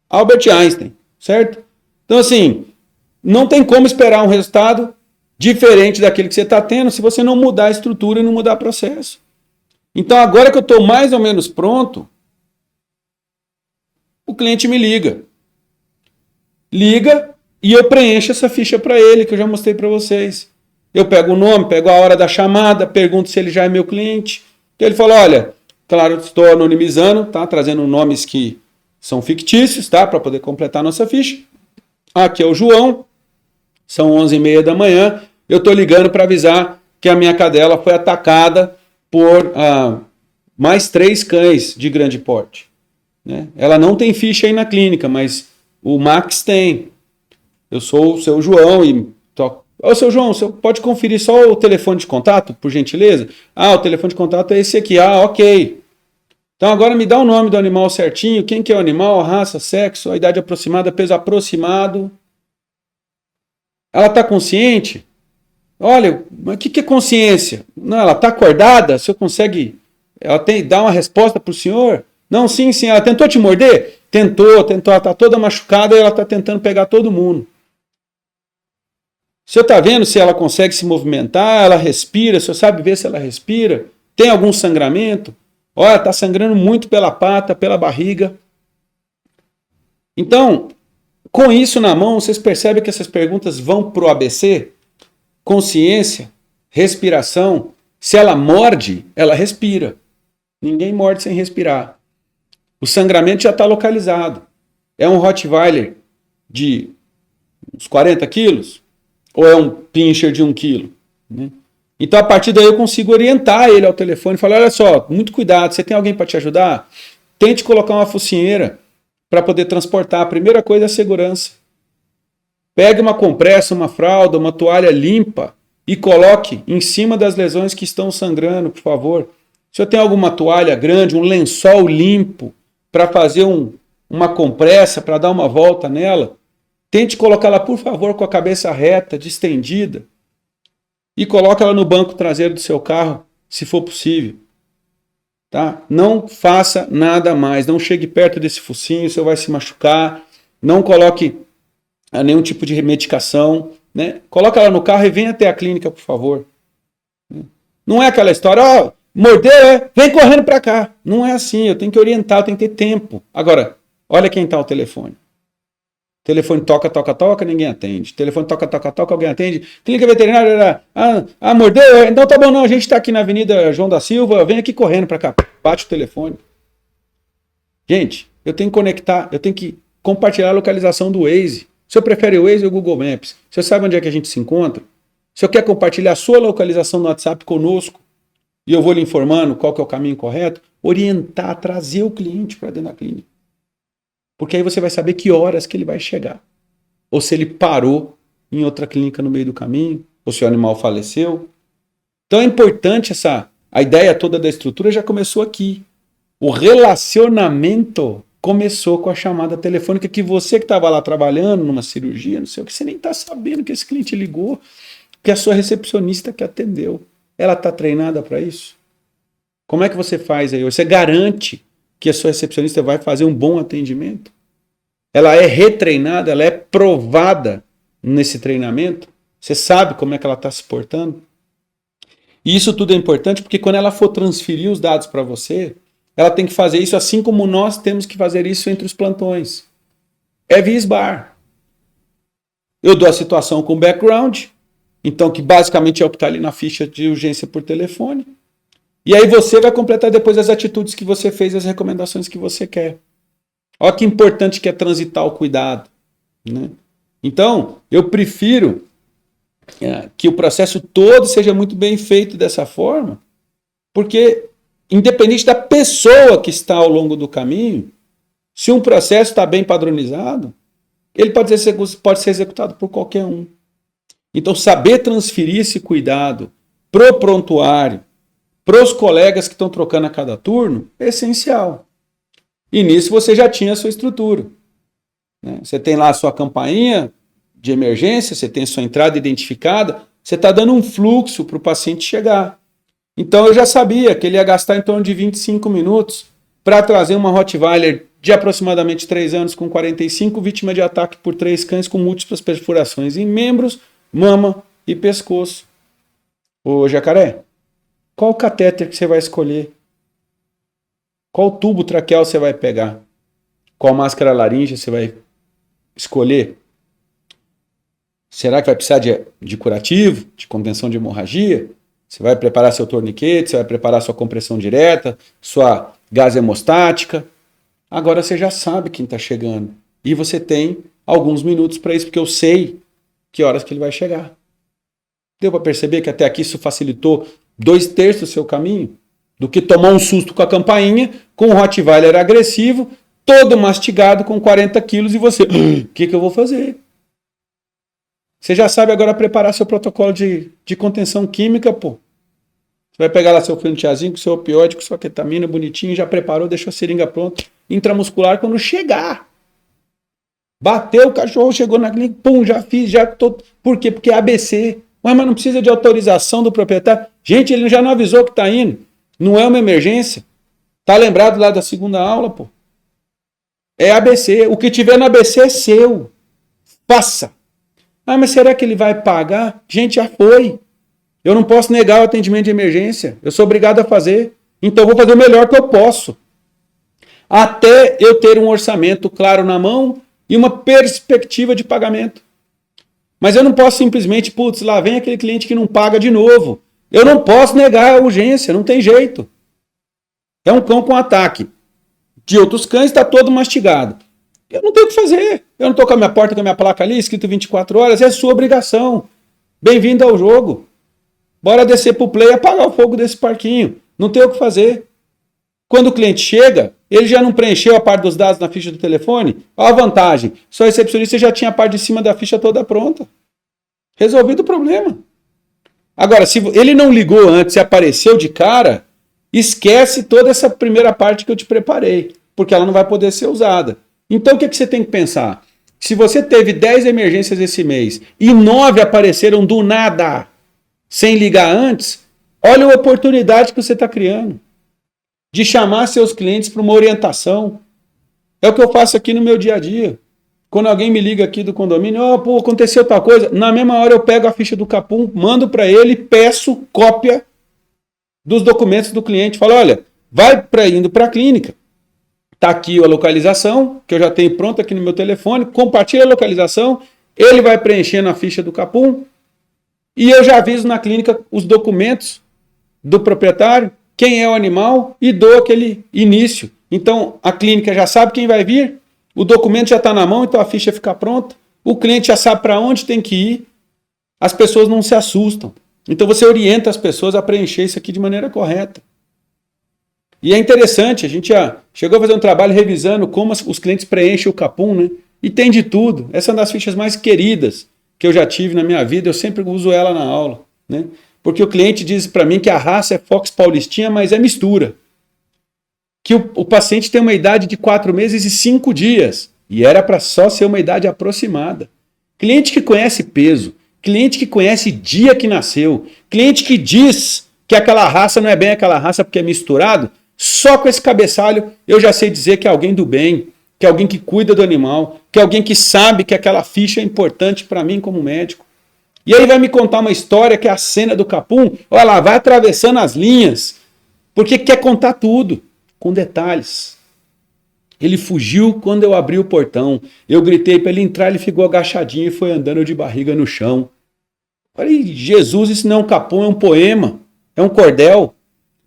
Albert Einstein, certo? Então, assim, não tem como esperar um resultado diferente daquele que você está tendo se você não mudar a estrutura e não mudar o processo. Então, agora que eu estou mais ou menos pronto, o cliente me liga. Liga e eu preencho essa ficha para ele, que eu já mostrei para vocês. Eu pego o nome, pego a hora da chamada, pergunto se ele já é meu cliente. Então ele fala, olha, claro, estou anonimizando, tá? Trazendo nomes que são fictícios, tá? Para poder completar a nossa ficha. Aqui é o João, são 11h30 da manhã. Eu estou ligando para avisar que a minha cadela foi atacada por mais 3 cães de grande porte. Né? Ela não tem ficha aí na clínica, mas o Max tem. Eu sou o seu João e toco. Ô, seu João, você pode conferir só o telefone de contato, por gentileza? Ah, o telefone de contato é esse aqui. Ah, ok. Então agora me dá o nome do animal certinho, quem que é o animal, a raça, sexo, a idade aproximada, peso aproximado. Ela está consciente? Olha, mas o que é consciência? Não, ela está acordada? O senhor consegue... Ela dá uma resposta para o senhor? Não, sim, ela tentou te morder? Tentou, ela está toda machucada e ela está tentando pegar todo mundo. O senhor está vendo se ela consegue se movimentar, ela respira, o senhor sabe ver se ela respira? Tem algum sangramento? Olha, está sangrando muito pela pata, pela barriga. Então, com isso na mão, vocês percebem que essas perguntas vão para o ABC? Consciência, respiração. Se ela morde, ela respira. Ninguém morde sem respirar. O sangramento já está localizado. É um Rottweiler de uns 40 quilos? Ou é um pincher de 1 quilo? Né? Então, a partir daí, eu consigo orientar ele ao telefone e falar, olha só, muito cuidado, você tem alguém para te ajudar? Tente colocar uma focinheira para poder transportar. A primeira coisa é a segurança. Pegue uma compressa, uma fralda, uma toalha limpa e coloque em cima das lesões que estão sangrando, por favor. Se eu tenho alguma toalha grande, um lençol limpo para fazer uma compressa, para dar uma volta nela, Tente colocá-la, por favor, com a cabeça reta, distendida. E coloque ela no banco traseiro do seu carro, se for possível. Tá? Não faça nada mais. Não chegue perto desse focinho, você vai se machucar. Não coloque nenhum tipo de medicação. Né? Coloque ela no carro e venha até a clínica, por favor. Não é aquela história, ó, mordeu, vem correndo para cá. Não é assim, eu tenho que orientar, eu tenho que ter tempo. Agora, olha quem está ao telefone. Telefone toca, toca, toca, ninguém atende. Telefone toca, toca, toca, alguém atende. Clínica veterinária, mordeu? Então tá bom, não, a gente está aqui na Avenida João da Silva, vem aqui correndo para cá. Bate o telefone. Gente, eu tenho que conectar, eu tenho que compartilhar a localização do Waze. Se eu prefere o Waze ou o Google Maps, você sabe onde é que a gente se encontra? Se eu quer compartilhar a sua localização no WhatsApp conosco, e eu vou lhe informando qual que é o caminho correto, orientar, trazer o cliente para dentro da clínica. Porque aí você vai saber que horas que ele vai chegar. Ou se ele parou em outra clínica no meio do caminho, ou se o animal faleceu. Então é importante a ideia toda da estrutura já começou aqui. O relacionamento começou com a chamada telefônica que você que estava lá trabalhando numa cirurgia, não sei o que, você nem está sabendo que esse cliente ligou, que a sua recepcionista que atendeu. Ela está treinada para isso? Como é que você faz aí? Você garante que a sua recepcionista vai fazer um bom atendimento? Ela é retreinada, ela é provada nesse treinamento? Você sabe como é que ela está se portando? E isso tudo é importante porque quando ela for transferir os dados para você, ela tem que fazer isso assim como nós temos que fazer isso entre os plantões. É via SBAR. Eu dou a situação com background, então que basicamente é o que está ali na ficha de urgência por telefone. E aí você vai completar depois as atitudes que você fez, as recomendações que você quer. Olha que importante que é transitar o cuidado. Né? Então, eu prefiro que o processo todo seja muito bem feito dessa forma, porque independente da pessoa que está ao longo do caminho, se um processo está bem padronizado, ele pode ser executado por qualquer um. Então, saber transferir esse cuidado para o prontuário, para os colegas que estão trocando a cada turno, é essencial. E nisso você já tinha a sua estrutura. Né? Você tem lá a sua campainha de emergência, você tem a sua entrada identificada, você está dando um fluxo para o paciente chegar. Então eu já sabia que ele ia gastar em torno de 25 minutos para trazer uma Rottweiler de aproximadamente 3 anos com 45, vítima de ataque por 3 cães com múltiplas perfurações em membros, mama e pescoço. Ô jacaré, qual catéter que você vai escolher? Qual tubo traqueal você vai pegar? Qual máscara laríngea você vai escolher? Será que vai precisar de curativo, de contenção de hemorragia? Você vai preparar seu torniquete, você vai preparar sua compressão direta, sua gase hemostática. Agora você já sabe quem está chegando. E você tem alguns minutos para isso, porque eu sei que horas que ele vai chegar. Deu para perceber que até aqui isso facilitou 2/3 do seu caminho? Do que tomar um susto com a campainha, com o Rottweiler agressivo, todo mastigado com 40 quilos e você, o que eu vou fazer? Você já sabe agora preparar seu protocolo de contenção química, pô. Você vai pegar lá seu fluotiazino, com seu opioide, com sua ketamina, bonitinho, já preparou, deixou a seringa pronta. Intramuscular quando chegar. Bateu o cachorro, chegou na clínica, pum, já fiz, já tô. Por quê? Porque é ABC. Mas não precisa de autorização do proprietário. Gente, ele já não avisou que tá indo. Não é uma emergência. Tá lembrado lá da segunda aula, pô. É ABC. O que tiver no ABC é seu. Faça. Ah, mas será que ele vai pagar? Gente, já foi. Eu não posso negar o atendimento de emergência. Eu sou obrigado a fazer. Então eu vou fazer o melhor que eu posso. Até eu ter um orçamento claro na mão e uma perspectiva de pagamento. Mas eu não posso simplesmente, putz, lá vem aquele cliente que não paga de novo. Eu não posso negar a urgência, não tem jeito. É um cão com ataque de outros cães, está todo mastigado. Eu não tenho o que fazer. Eu não estou com a minha porta, com a minha placa ali, escrito 24 horas, é sua obrigação. Bem-vindo ao jogo. Bora descer pro play e apagar o fogo desse parquinho. Não tem o que fazer. Quando o cliente chega, ele já não preencheu a parte dos dados na ficha do telefone? Olha a vantagem. Sua recepcionista já tinha a parte de cima da ficha toda pronta. Resolvido o problema. Agora, se ele não ligou antes e apareceu de cara, esquece toda essa primeira parte que eu te preparei, porque ela não vai poder ser usada. Então, o que você tem que pensar? Se você teve 10 emergências esse mês e 9 apareceram do nada, sem ligar antes, olha a oportunidade que você está criando de chamar seus clientes para uma orientação. É o que eu faço aqui no meu dia a dia. Quando alguém me liga aqui do condomínio, pô, aconteceu tal coisa, na mesma hora eu pego a ficha do Capum, mando para ele, peço cópia dos documentos do cliente, falo, olha, indo para a clínica, tá aqui a localização, que eu já tenho pronto aqui no meu telefone, compartilha a localização, ele vai preenchendo a ficha do Capum, e eu já aviso na clínica os documentos do proprietário, quem é o animal, e dou aquele início. Então, a clínica já sabe quem vai vir, o documento já está na mão, então a ficha fica pronta, o cliente já sabe para onde tem que ir, as pessoas não se assustam. Então, você orienta as pessoas a preencher isso aqui de maneira correta. E é interessante, a gente já chegou a fazer um trabalho revisando como os clientes preenchem o Capum, né? E tem de tudo. Essa é uma das fichas mais queridas que eu já tive na minha vida, eu sempre uso ela na aula, né? Porque o cliente diz para mim que a raça é Fox Paulistinha, mas é mistura. Que o paciente tem uma idade de 4 meses e 5 dias. E era para só ser uma idade aproximada. Cliente que conhece peso, cliente que conhece dia que nasceu, cliente que diz que aquela raça não é bem aquela raça porque é misturado, só com esse cabeçalho eu já sei dizer que é alguém do bem, que é alguém que cuida do animal, que é alguém que sabe que aquela ficha é importante para mim como médico. E aí vai me contar uma história que é a cena do Capum, olha lá, vai atravessando as linhas, porque quer contar tudo, com detalhes. Ele fugiu quando eu abri o portão, eu gritei para ele entrar, ele ficou agachadinho e foi andando de barriga no chão. Falei, Jesus, isso não é um Capum, é um poema, é um cordel,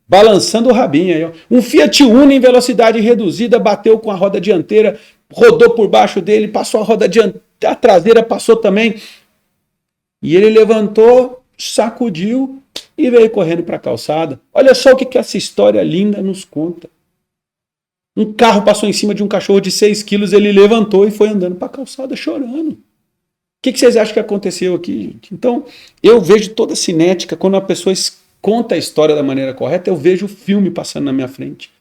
balançando o rabinho aí. Ó. Um Fiat Uno em velocidade reduzida, bateu com a roda dianteira, rodou por baixo dele, passou a roda dianteira, a traseira passou também. E ele levantou, sacudiu e veio correndo para a calçada. Olha só o que essa história linda nos conta. Um carro passou em cima de um cachorro de 6 quilos, ele levantou e foi andando para a calçada chorando. O que vocês acham que aconteceu aqui, gente? Então, eu vejo toda a cinética, quando a pessoa conta a história da maneira correta, eu vejo o filme passando na minha frente.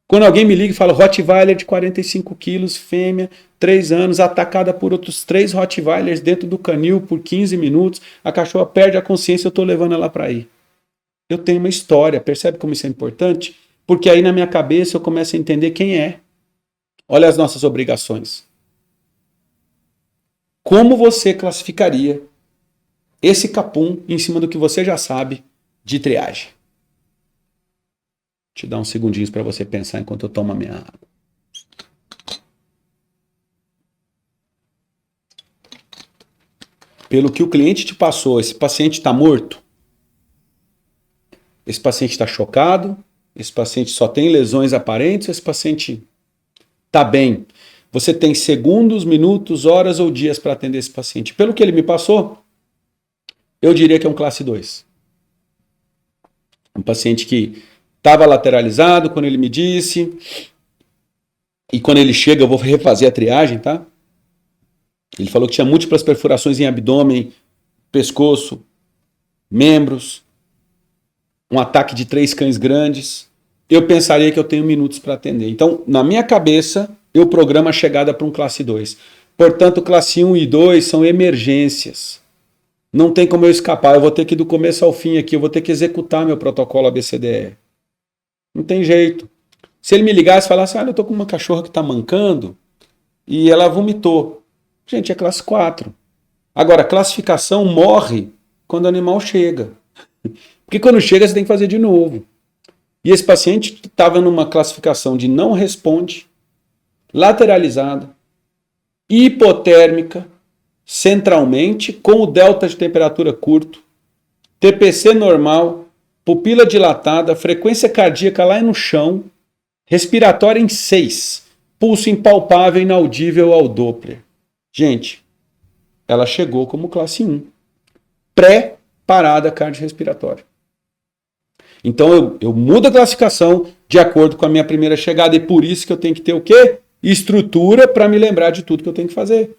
Quando alguém me liga e fala, Rottweiler de 45 quilos, fêmea, 3 anos, atacada por outros 3 Rottweilers dentro do canil por 15 minutos, a cachorra perde a consciência, eu estou levando ela para aí. Eu tenho uma história, percebe como isso é importante? Porque aí na minha cabeça eu começo a entender quem é. Olha as nossas obrigações. Como você classificaria esse Capum em cima do que você já sabe de triagem? Te dar uns segundinhos para você pensar enquanto eu tomo a minha água. Pelo que o cliente te passou, esse paciente está morto? Esse paciente está chocado? Esse paciente só tem lesões aparentes? Esse paciente está bem? Você tem segundos, minutos, horas ou dias para atender esse paciente? Pelo que ele me passou, eu diria que é um classe 2. Um paciente que estava lateralizado quando ele me disse, e quando ele chega eu vou refazer a triagem, tá? Ele falou que tinha múltiplas perfurações em abdômen, pescoço, membros, um ataque de 3 cães grandes. Eu pensaria que eu tenho minutos para atender. Então, na minha cabeça, eu programo a chegada para um classe 2. Portanto, classe 1 e 2 são emergências. Não tem como eu escapar, eu vou ter que ir do começo ao fim aqui, eu vou ter que executar meu protocolo ABCDE. Não tem jeito. Se ele me ligasse e falasse, eu tô com uma cachorra que está mancando e ela vomitou. Gente, é classe 4. Agora, a classificação morre quando o animal chega. Porque quando chega, você tem que fazer de novo. E esse paciente estava numa classificação de não responde, lateralizada, hipotérmica, centralmente, com o delta de temperatura curto, TPC normal, pupila dilatada, frequência cardíaca lá no chão, respiratória em 6, pulso impalpável, inaudível ao Doppler. Gente, ela chegou como classe 1, pré-parada cardiorrespiratória. Então eu mudo a classificação de acordo com a minha primeira chegada e por isso que eu tenho que ter o quê? Estrutura para me lembrar de tudo que eu tenho que fazer.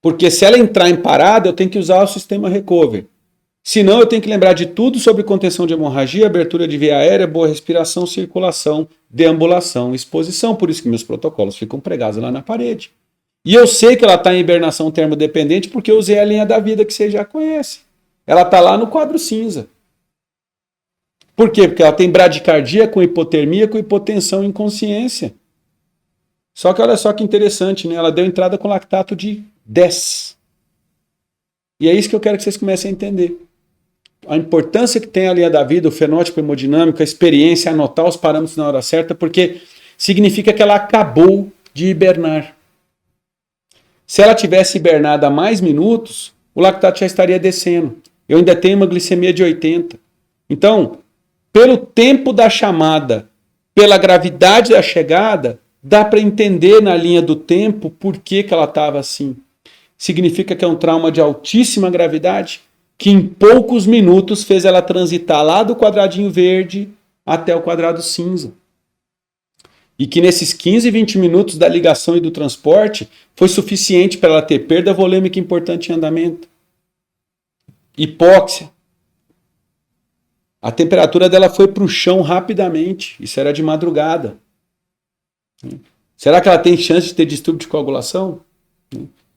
Porque se ela entrar em parada, eu tenho que usar o sistema recover. Senão eu tenho que lembrar de tudo sobre contenção de hemorragia, abertura de via aérea, boa respiração, circulação, deambulação, exposição. Por isso que meus protocolos ficam pregados lá na parede. E eu sei que ela está em hibernação termodependente porque eu usei a linha da vida que você já conhece. Ela está lá no quadro cinza. Por quê? Porque ela tem bradicardia com hipotermia, com hipotensão e inconsciência. Só que olha só que interessante, né? Ela deu entrada com lactato de 10. E é isso que eu quero que vocês comecem a entender. A importância que tem a linha da vida, o fenótipo hemodinâmico, a experiência, anotar os parâmetros na hora certa, porque significa que ela acabou de hibernar. Se ela tivesse hibernado há mais minutos, o lactato já estaria descendo. Eu ainda tenho uma glicemia de 80. Então, pelo tempo da chamada, pela gravidade da chegada, dá para entender na linha do tempo por que ela estava assim. Significa que é um trauma de altíssima gravidade, que em poucos minutos fez ela transitar lá do quadradinho verde até o quadrado cinza. E que nesses 15, 20 minutos da ligação e do transporte foi suficiente para ela ter perda volêmica importante em andamento. Hipóxia. A temperatura dela foi para o chão rapidamente. Isso era de madrugada. Será que ela tem chance de ter distúrbio de coagulação?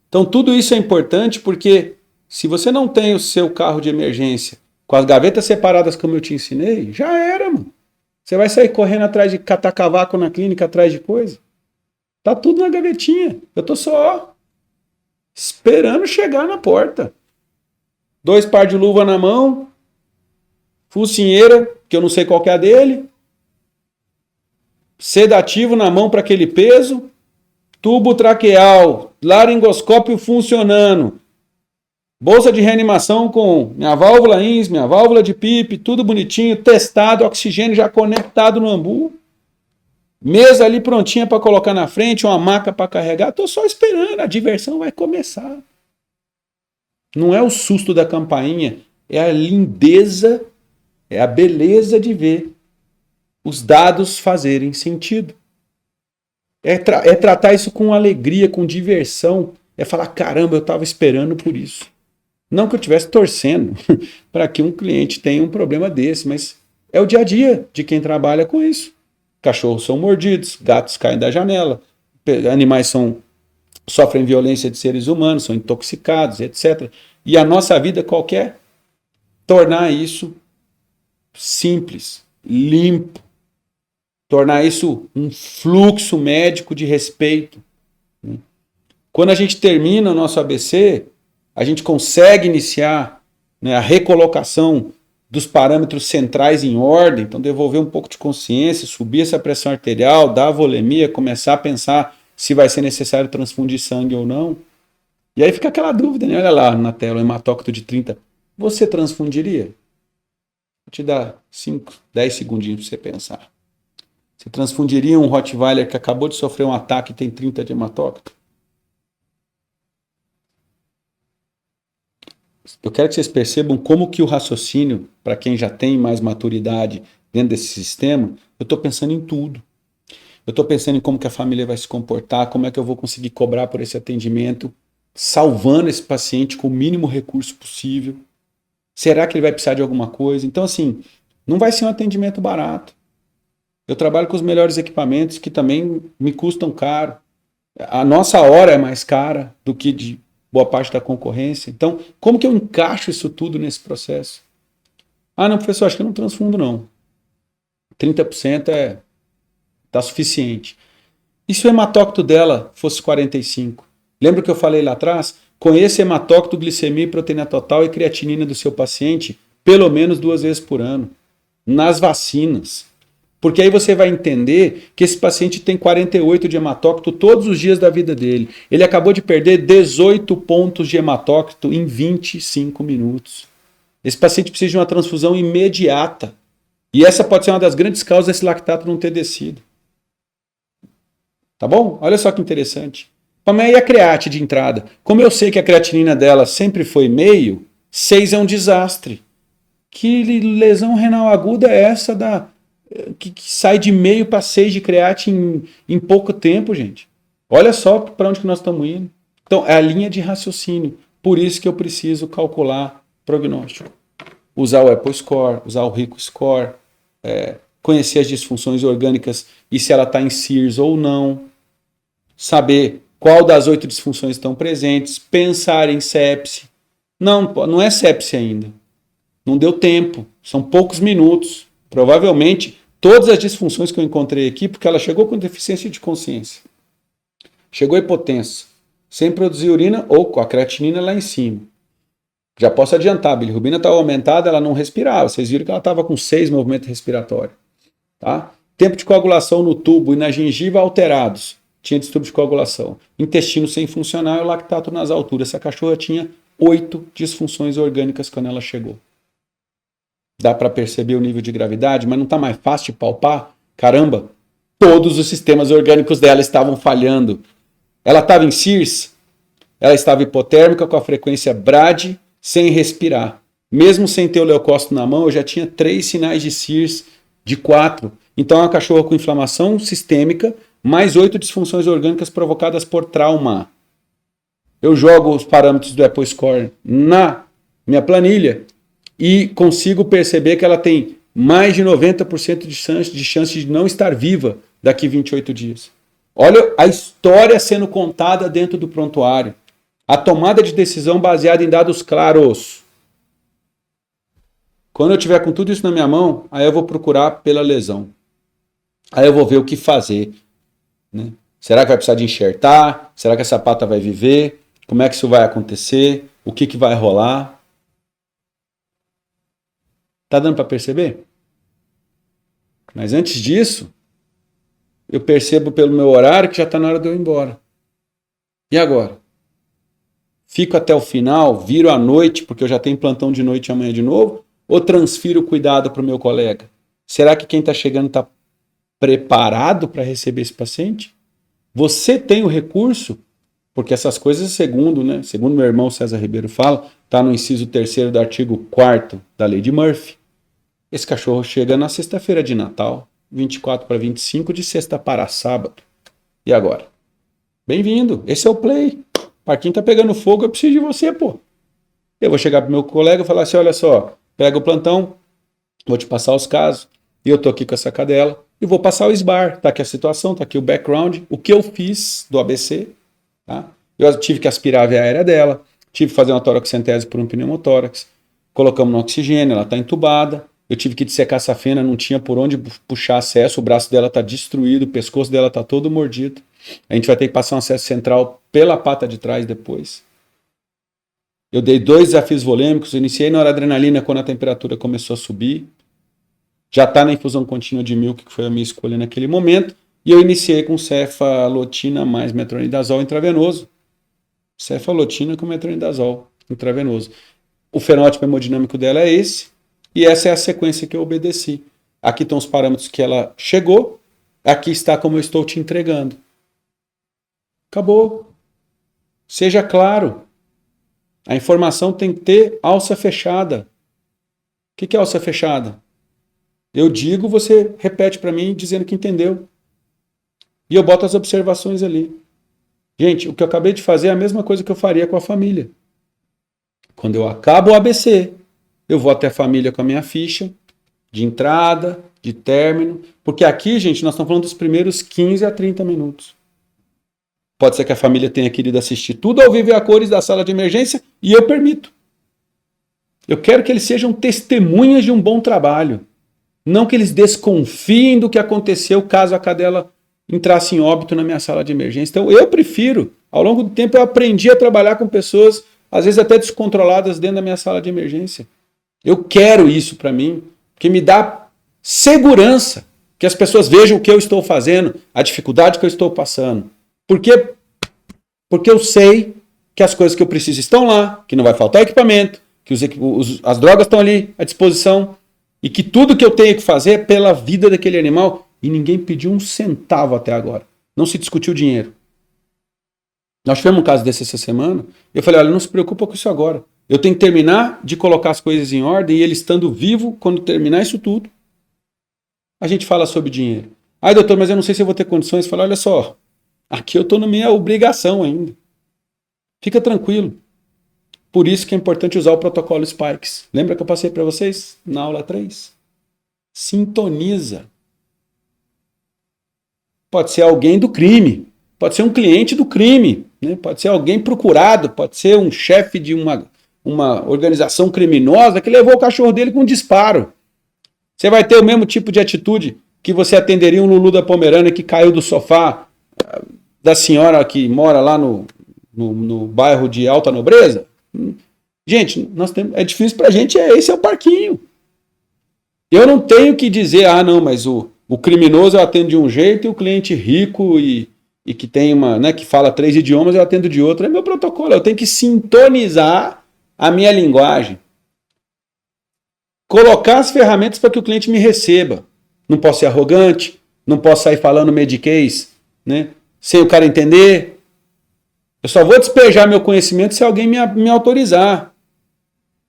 Então tudo isso é importante porque se você não tem o seu carro de emergência com as gavetas separadas como eu te ensinei, já era, mano. Você vai sair correndo atrás de catar cavaco na clínica, atrás de coisa? Tá tudo na gavetinha. Eu tô só esperando chegar na porta. 2 par de luva na mão, focinheira, que eu não sei qual que é a dele, sedativo na mão para aquele peso, tubo traqueal, laringoscópio funcionando, bolsa de reanimação com minha válvula INS, minha válvula de PIP, tudo bonitinho, testado, oxigênio já conectado no ambu, mesa ali prontinha para colocar na frente, uma maca para carregar, tô só esperando, a diversão vai começar. Não é o susto da campainha, é a lindeza, é a beleza de ver os dados fazerem sentido. É tratar isso com alegria, com diversão. É falar, caramba, eu estava esperando por isso. Não que eu estivesse torcendo para que um cliente tenha um problema desse, mas é o dia a dia de quem trabalha com isso. Cachorros são mordidos, gatos caem da janela, animais sofrem violência de seres humanos, são intoxicados, etc. E a nossa vida qualquer, tornar isso simples, limpo, tornar isso um fluxo médico de respeito. Quando a gente termina o nosso ABC, a gente consegue iniciar, né, a recolocação dos parâmetros centrais em ordem, então devolver um pouco de consciência, subir essa pressão arterial, dar a volemia, começar a pensar se vai ser necessário transfundir sangue ou não. E aí fica aquela dúvida, né? Olha lá na tela, o hematócrito de 30. Você transfundiria? Vou te dar 5, 10 segundinhos para você pensar. Você transfundiria um Rottweiler que acabou de sofrer um ataque e tem 30 de hematócrito? Eu quero que vocês percebam como que o raciocínio, para quem já tem mais maturidade dentro desse sistema, eu estou pensando em tudo. Eu estou pensando em como que a família vai se comportar, como é que eu vou conseguir cobrar por esse atendimento, salvando esse paciente com o mínimo recurso possível. Será que ele vai precisar de alguma coisa? Então, assim, não vai ser um atendimento barato. Eu trabalho com os melhores equipamentos que também me custam caro. A nossa hora é mais cara do que de boa parte da concorrência. Então, como que eu encaixo isso tudo nesse processo? Ah, não, professor, acho que eu não transfundo, não. 30% tá suficiente. E se o hematócrito dela fosse 45? Lembra que eu falei lá atrás? Conheça hematócrito, glicemia e proteína total e creatinina do seu paciente pelo menos 2 vezes por ano. Nas vacinas. Porque aí você vai entender que esse paciente tem 48 de hematócrito todos os dias da vida dele. Ele acabou de perder 18 pontos de hematócrito em 25 minutos. Esse paciente precisa de uma transfusão imediata. E essa pode ser uma das grandes causas desse lactato não ter descido. Tá bom? Olha só que interessante. Como é a create de entrada? Como eu sei que a creatinina dela sempre foi meio, 6 é um desastre. Que lesão renal aguda é essa que sai de meio para 6 de create em pouco tempo, gente? Olha só para onde que nós estamos indo. Então, é a linha de raciocínio. Por isso que eu preciso calcular prognóstico. Usar o EpoScore, usar o Rico Score, conhecer as disfunções orgânicas e se ela está em SIRS ou não. Saber qual das 8 disfunções estão presentes, pensar em sepse. Não é sepse ainda. Não deu tempo, são poucos minutos. Provavelmente, todas as disfunções que eu encontrei aqui, porque ela chegou com deficiência de consciência. Chegou hipotensa, sem produzir urina ou com a creatinina lá em cima. Já posso adiantar, a bilirrubina estava aumentada, ela não respirava. Vocês viram que ela estava com 6 movimentos respiratórios. Tá? Tempo de coagulação no tubo e na gengiva alterados. Tinha distúrbio de coagulação. Intestino sem funcionar e o lactato nas alturas. Essa cachorra tinha 8 disfunções orgânicas quando ela chegou. Dá para perceber o nível de gravidade, mas não está mais fácil de palpar? Caramba, todos os sistemas orgânicos dela estavam falhando. Ela estava em CIRS, ela estava hipotérmica com a frequência BRAD, sem respirar. Mesmo sem ter o leucócito na mão, eu já tinha 3 sinais de CIRS de 4. Então é uma cachorra com inflamação sistêmica, mais 8 disfunções orgânicas provocadas por trauma. Eu jogo os parâmetros do EpoScore na minha planilha e consigo perceber que ela tem mais de 90% de chance de não estar viva daqui 28 dias. Olha a história sendo contada dentro do prontuário. A tomada de decisão baseada em dados claros. Quando eu tiver com tudo isso na minha mão, aí eu vou procurar pela lesão. Aí eu vou ver o que fazer. Né? Será que vai precisar de enxertar? Será que essa pata vai viver? Como é que isso vai acontecer? O que vai rolar? Tá dando para perceber? Mas antes disso, eu percebo pelo meu horário que já está na hora de eu ir embora. E agora? Fico até o final, viro à noite, porque eu já tenho plantão de noite amanhã de novo, ou transfiro o cuidado para o meu colega? Será que quem está chegando está preparado para receber esse paciente? Você tem o recurso, porque essas coisas, segundo meu irmão César Ribeiro fala, está no inciso 3º do artigo 4º da lei de Murphy. Esse cachorro chega na sexta-feira de Natal, 24 para 25, de sexta para sábado. E agora? Bem-vindo, esse é o play. O parquinho tá pegando fogo, eu preciso de você, pô. Eu vou chegar pro meu colega e falar assim, olha só, pega o plantão, vou te passar os casos, e eu tô aqui com essa cadela, e vou passar o SBAR, tá aqui a situação, tá aqui o background, o que eu fiz do ABC, tá? Eu tive que aspirar a veia aérea dela, tive que fazer uma toracocentese por um pneumotórax, colocamos no oxigênio, ela tá entubada, eu tive que dissecar essa fena, não tinha por onde puxar acesso, o braço dela tá destruído, o pescoço dela tá todo mordido. A gente vai ter que passar um acesso central pela pata de trás depois. Eu dei 2 desafios volêmicos, iniciei noradrenalina quando a temperatura começou a subir. Já está na infusão contínua de milk, que foi a minha escolha naquele momento. E eu iniciei com cefalotina mais metronidazol intravenoso. Cefalotina com metronidazol intravenoso. O fenótipo hemodinâmico dela é esse. E essa é a sequência que eu obedeci. Aqui estão os parâmetros que ela chegou. Aqui está como eu estou te entregando. Acabou. Seja claro. A informação tem que ter alça fechada. O que é alça fechada? Eu digo, você repete para mim dizendo que entendeu. E eu boto as observações ali. Gente, o que eu acabei de fazer é a mesma coisa que eu faria com a família. Quando eu acabo o ABC, eu vou até a família com a minha ficha de entrada, de término, porque aqui, gente, nós estamos falando dos primeiros 15 a 30 minutos. Pode ser que a família tenha querido assistir tudo ao vivo e a cores da sala de emergência e eu permito. Eu quero que eles sejam testemunhas de um bom trabalho. Não que eles desconfiem do que aconteceu caso a cadela entrasse em óbito na minha sala de emergência. Então eu prefiro, ao longo do tempo eu aprendi a trabalhar com pessoas, às vezes até descontroladas dentro da minha sala de emergência. Eu quero isso para mim, porque me dá segurança que as pessoas vejam o que eu estou fazendo, a dificuldade que eu estou passando. Por quê? Porque eu sei que as coisas que eu preciso estão lá, que não vai faltar equipamento, que as drogas estão ali à disposição e que tudo que eu tenho que fazer é pela vida daquele animal e ninguém pediu um centavo até agora. Não se discutiu dinheiro. Nós tivemos um caso desse essa semana. Eu falei, olha, não se preocupa com isso agora. Eu tenho que terminar de colocar as coisas em ordem e ele estando vivo, quando terminar isso tudo, a gente fala sobre dinheiro. Ai, doutor, mas eu não sei se eu vou ter condições. Eu falei, olha só, aqui eu estou na minha obrigação ainda. Fica tranquilo. Por isso que é importante usar o protocolo Spikes. Lembra que eu passei para vocês na aula 3? Sintoniza. Pode ser alguém do crime. pode ser um cliente do crime, né? Pode ser alguém procurado, pode ser um chefe de uma organização criminosa que levou o cachorro dele com um disparo. Você vai ter o mesmo tipo de atitude que você atenderia um Lulu da Pomerânia que caiu do sofá da senhora que mora lá no bairro de Alta Nobreza? Gente, é difícil pra gente, esse é o parquinho. Eu não tenho que dizer, não, mas o criminoso eu atendo de um jeito e o cliente rico e que tem que fala 3 idiomas eu atendo de outro. É meu protocolo, eu tenho que sintonizar a minha linguagem. Colocar as ferramentas para que o cliente me receba. Não posso ser arrogante, não posso sair falando mediquês, né, sem o cara entender. Eu só vou despejar meu conhecimento se alguém me autorizar.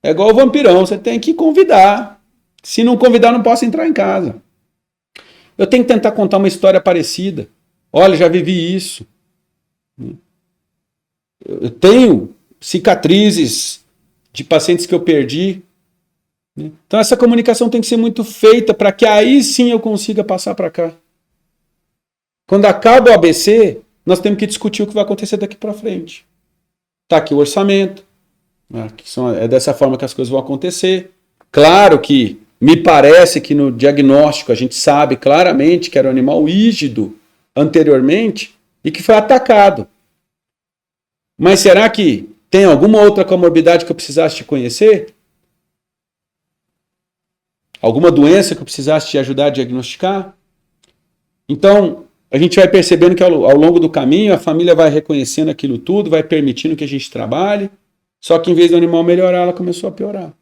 É igual o vampirão, você tem que convidar. Se não convidar, não posso entrar em casa. Eu tenho que tentar contar uma história parecida. Olha, já vivi isso. Eu tenho cicatrizes de pacientes que eu perdi. Então essa comunicação tem que ser muito feita para que aí sim eu consiga passar para cá. Quando acaba o ABC, nós temos que discutir o que vai acontecer daqui para frente. Está aqui o orçamento. É dessa forma que as coisas vão acontecer. Claro que me parece que no diagnóstico a gente sabe claramente que era um animal rígido anteriormente e que foi atacado. Mas será que tem alguma outra comorbidade que eu precisasse te conhecer? Alguma doença que eu precisasse te ajudar a diagnosticar? Então, a gente vai percebendo que ao longo do caminho a família vai reconhecendo aquilo tudo, vai permitindo que a gente trabalhe, só que em vez do animal melhorar, ela começou a piorar.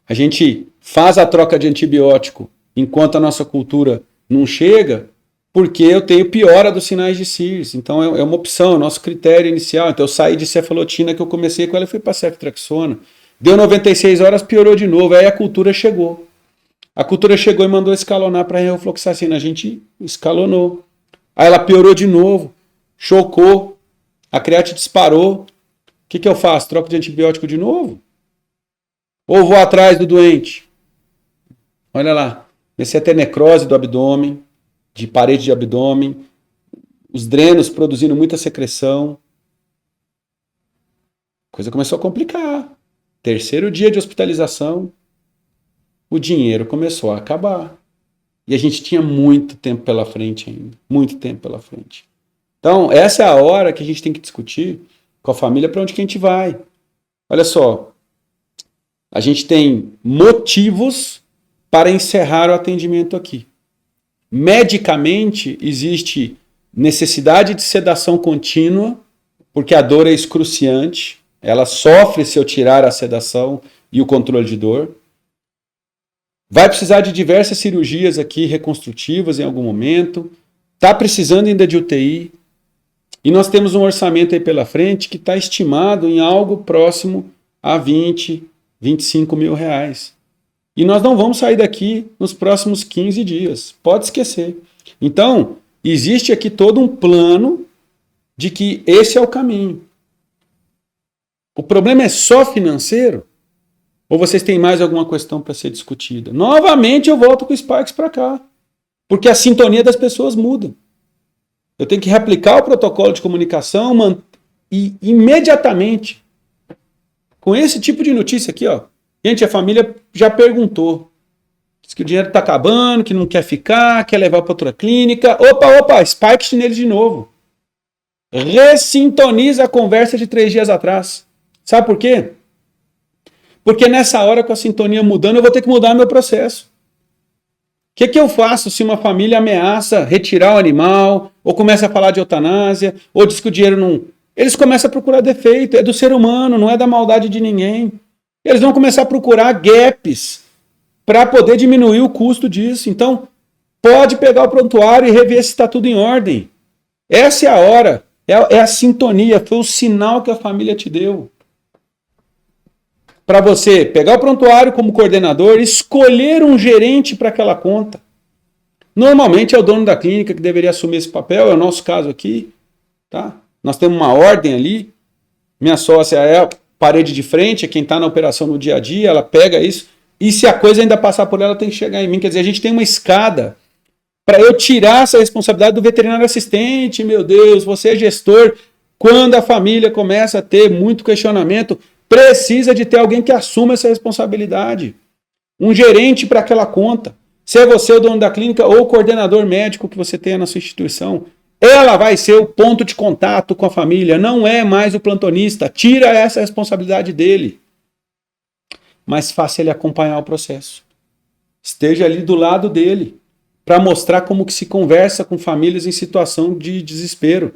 A gente faz a troca de antibiótico enquanto a nossa cultura não chega, porque eu tenho piora dos sinais de CIRS. Então é uma opção, é o nosso critério inicial. Então eu saí de cefalotina que eu comecei com ela e fui para ceftriaxona. Deu 96 horas, piorou de novo. Aí a cultura chegou. A cultura chegou e mandou escalonar para revofloxacina. A gente escalonou. Aí ela piorou de novo. Chocou. A creatina disparou. O que eu faço? Troco de antibiótico de novo? Ou vou atrás do doente? Olha lá. Comecei a ter necrose do abdômen, de parede de abdômen, os drenos produzindo muita secreção. A coisa começou a complicar. Terceiro dia de hospitalização, o dinheiro começou a acabar. E a gente tinha muito tempo pela frente ainda. Muito tempo pela frente. Então, essa é a hora que a gente tem que discutir com a família para onde que a gente vai. Olha só, a gente tem motivos para encerrar o atendimento aqui. Medicamente, existe necessidade de sedação contínua, porque a dor é excruciante, ela sofre se eu tirar a sedação e o controle de dor. Vai precisar de diversas cirurgias aqui reconstrutivas em algum momento, está precisando ainda de UTI, e nós temos um orçamento aí pela frente que está estimado em algo próximo a 20, 25 mil reais. E nós não vamos sair daqui nos próximos 15 dias. Pode esquecer. Então, existe aqui todo um plano de que esse é o caminho. O problema é só financeiro? Ou vocês têm mais alguma questão para ser discutida? Novamente eu volto com o Sparks para cá. Porque a sintonia das pessoas muda. Eu tenho que replicar o protocolo de comunicação e imediatamente, com esse tipo de notícia aqui, ó. Gente, a família já perguntou. Diz que o dinheiro está acabando, que não quer ficar, quer levar para outra clínica. Opa, Spike nele de novo. Ressintoniza a conversa de 3 dias atrás. Sabe por quê? Porque nessa hora, com a sintonia mudando, eu vou ter que mudar meu processo. O que eu faço se uma família ameaça retirar o animal, ou começa a falar de eutanásia, ou diz que o dinheiro não... Eles começam a procurar defeito, é do ser humano, não é da maldade de ninguém. Eles vão começar a procurar gaps para poder diminuir o custo disso. Então, pode pegar o prontuário e rever se está tudo em ordem. Essa é a hora, é a sintonia, foi o sinal que a família te deu. Para você pegar o prontuário como coordenador, escolher um gerente para aquela conta. Normalmente é o dono da clínica que deveria assumir esse papel, é o nosso caso aqui. Tá? Nós temos uma ordem ali, minha sócia é a parede de frente, é quem está na operação no dia a dia, ela pega isso, e se a coisa ainda passar por ela, tem que chegar em mim. Quer dizer, a gente tem uma escada para eu tirar essa responsabilidade do veterinário assistente. Meu Deus, você é gestor. Quando a família começa a ter muito questionamento, precisa de ter alguém que assuma essa responsabilidade. Um gerente para aquela conta. Se é você o dono da clínica ou o coordenador médico que você tenha na sua instituição, ela vai ser o ponto de contato com a família, não é mais o plantonista. Tira essa responsabilidade dele. Mas faça ele acompanhar o processo. Esteja ali do lado dele, para mostrar como que se conversa com famílias em situação de desespero,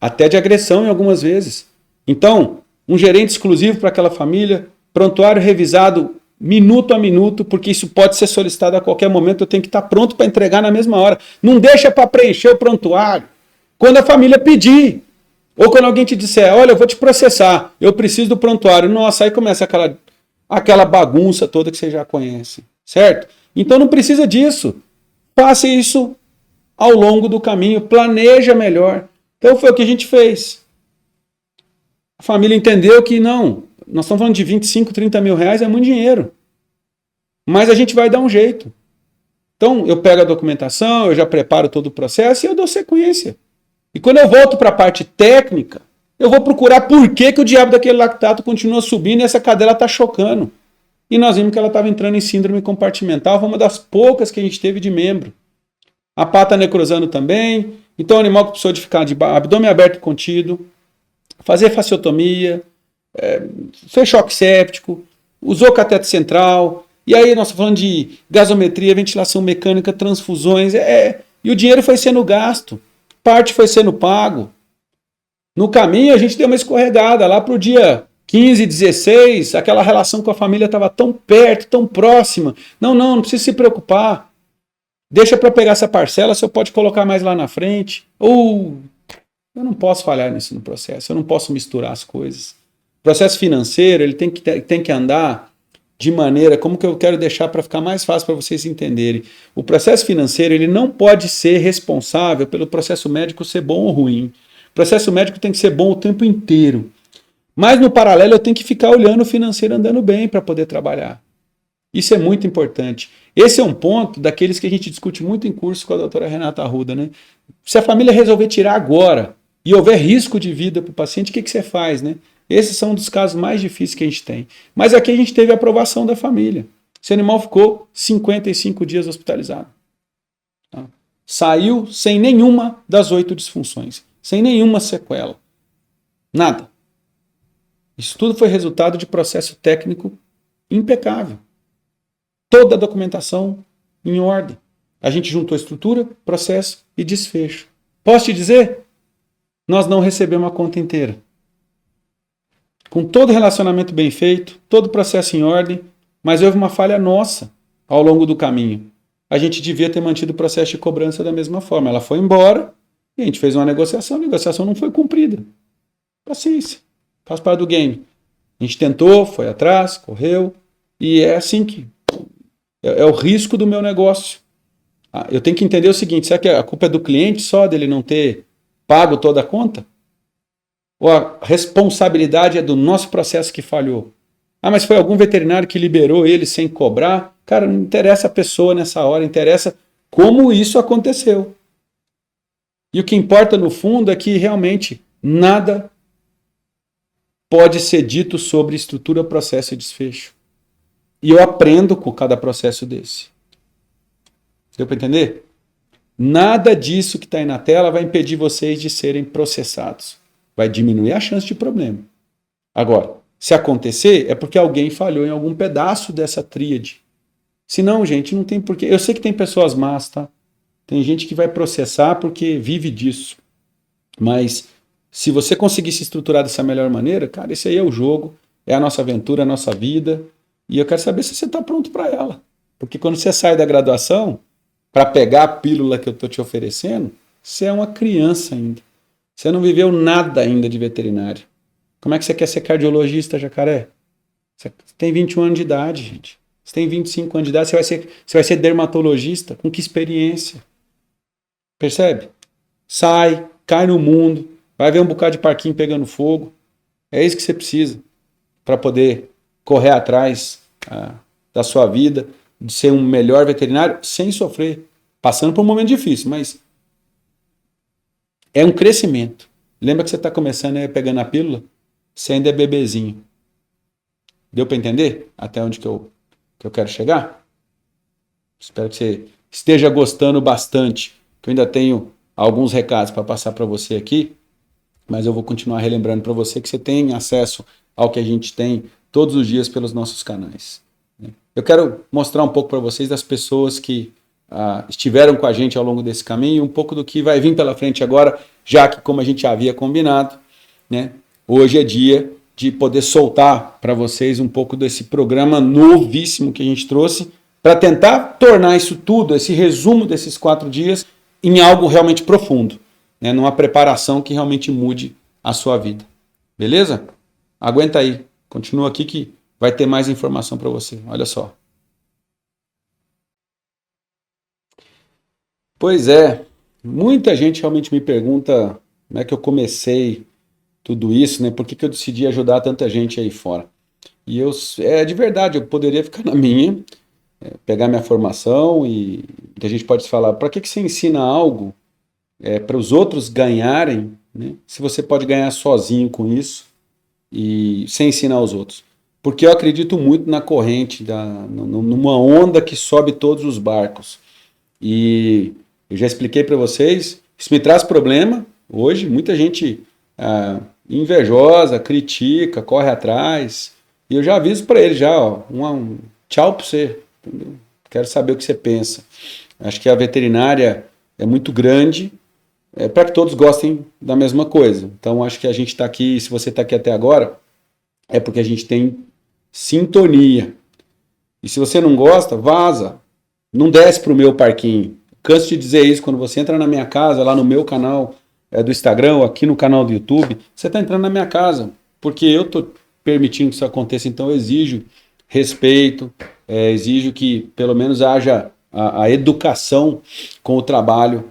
até de agressão em algumas vezes. Então, um gerente exclusivo para aquela família, prontuário revisado minuto a minuto, porque isso pode ser solicitado a qualquer momento, eu tenho que estar pronto para entregar na mesma hora. Não deixa para preencher o prontuário quando a família pedir. Ou quando alguém te disser, olha, eu vou te processar, eu preciso do prontuário. Nossa, aí começa aquela bagunça toda que você já conhece, certo? Então não precisa disso. Faça isso ao longo do caminho, planeja melhor. Então foi o que a gente fez. A família entendeu que não, nós estamos falando de 25, 30 mil reais, é muito dinheiro. Mas a gente vai dar um jeito. Então eu pego a documentação, eu já preparo todo o processo e eu dou sequência. E quando eu volto para a parte técnica, eu vou procurar por que o diabo daquele lactato continua subindo e essa cadela está chocando. E nós vimos que ela estava entrando em síndrome compartimental, foi uma das poucas que a gente teve de membro. A pata necrosando também. Então o animal que precisou de ficar de abdômen aberto e contido, fazer fasciotomia, fez choque séptico, usou cateto central, e aí nós estamos falando de gasometria, ventilação mecânica, transfusões, e o dinheiro foi sendo gasto, parte foi sendo pago. No caminho a gente deu uma escorregada, lá para o dia 15, 16, aquela relação com a família estava tão perto, tão próxima. Não precisa se preocupar. Deixa para pegar essa parcela, você pode colocar mais lá na frente. Ou eu não posso falhar nisso no processo, eu não posso misturar as coisas. O processo financeiro ele tem que andar de maneira, como que eu quero deixar para ficar mais fácil para vocês entenderem. O processo financeiro ele não pode ser responsável pelo processo médico ser bom ou ruim. O processo médico tem que ser bom o tempo inteiro. Mas no paralelo eu tenho que ficar olhando o financeiro andando bem para poder trabalhar. Isso é muito importante. Esse é um ponto daqueles que a gente discute muito em curso com a doutora Renata Arruda, né? Se a família resolver tirar agora e houver risco de vida para o paciente, o que você faz, né? Esses são um dos casos mais difíceis que a gente tem. Mas aqui a gente teve a aprovação da família. Esse animal ficou 55 dias hospitalizado. Tá? Saiu sem nenhuma das 8 disfunções, sem nenhuma sequela. Nada. Isso tudo foi resultado de processo técnico impecável. Toda a documentação em ordem. A gente juntou estrutura, processo e desfecho. Posso te dizer? Nós não recebemos a conta inteira. Com todo o relacionamento bem feito, todo o processo em ordem, mas houve uma falha nossa ao longo do caminho. A gente devia ter mantido o processo de cobrança da mesma forma. Ela foi embora e a gente fez uma negociação, a negociação não foi cumprida. Paciência. Faz parte do game. A gente tentou, foi atrás, correu, e é assim que é o risco do meu negócio. Eu tenho que entender o seguinte, será que a culpa é do cliente só dele não ter pago toda a conta? Ou a responsabilidade é do nosso processo que falhou? Mas foi algum veterinário que liberou ele sem cobrar? Cara, não interessa a pessoa nessa hora, interessa como isso aconteceu. E o que importa no fundo é que realmente nada pode ser dito sobre estrutura, processo e desfecho. E eu aprendo com cada processo desse. Deu para entender? Nada disso que está aí na tela vai impedir vocês de serem processados. Vai diminuir a chance de problema. Agora, se acontecer, é porque alguém falhou em algum pedaço dessa tríade. Se não, gente, não tem porquê. Eu sei que tem pessoas más, tá? Tem gente que vai processar porque vive disso. Mas se você conseguir se estruturar dessa melhor maneira, cara, esse aí é o jogo, é a nossa aventura, é a nossa vida. E eu quero saber se você está pronto para ela. Porque quando você sai da graduação, para pegar a pílula que eu estou te oferecendo, você é uma criança ainda. Você não viveu nada ainda de veterinário. Como é que você quer ser cardiologista, jacaré? Você tem 21 anos de idade, gente. Você tem 25 anos de idade, você vai ser dermatologista. Com que experiência? Percebe? Sai, cai no mundo, vai ver um bocado de parquinho pegando fogo. É isso que você precisa para poder correr atrás da sua vida, de ser um melhor veterinário sem sofrer. passando por um momento difícil, mas é um crescimento. Lembra que você está começando pegando a pílula? Você ainda é bebezinho. Deu para entender até onde que eu quero chegar? Espero que você esteja gostando bastante, que eu ainda tenho alguns recados para passar para você aqui, mas eu vou continuar relembrando para você que você tem acesso ao que a gente tem todos os dias pelos nossos canais. Eu quero mostrar um pouco para vocês das pessoas que estiveram com a gente ao longo desse caminho, um pouco do que vai vir pela frente agora, já que, como a gente já havia combinado, né, hoje é dia de poder soltar para vocês um pouco desse programa novíssimo que a gente trouxe, para tentar tornar isso tudo, esse resumo desses 4 dias, em algo realmente profundo, né, numa preparação que realmente mude a sua vida. Beleza? Aguenta aí, continua aqui que vai ter mais informação para você. Olha só. Pois é, muita gente realmente me pergunta como é que eu comecei tudo isso, né? Por que eu decidi ajudar tanta gente aí fora? E de verdade, eu poderia ficar na minha, pegar minha formação e a gente pode falar, para que você ensina algo para os outros ganharem, né? Se você pode ganhar sozinho com isso e sem ensinar aos outros? Porque eu acredito muito na corrente, numa onda que sobe todos os barcos. E eu já expliquei para vocês, isso me traz problema hoje, muita gente invejosa, critica, corre atrás, e eu já aviso para ele já, ó, um tchau para você, entendeu? Quero saber o que você pensa. Acho que a veterinária é muito grande para que todos gostem da mesma coisa. Então acho que a gente está aqui, se você está aqui até agora, é porque a gente tem sintonia. E se você não gosta, vaza. Não desce para o meu parquinho. Canso de dizer isso, quando você entra na minha casa, lá no meu canal do Instagram, ou aqui no canal do YouTube, você está entrando na minha casa, porque eu estou permitindo que isso aconteça, então eu exijo respeito, exijo que pelo menos haja a educação com o trabalho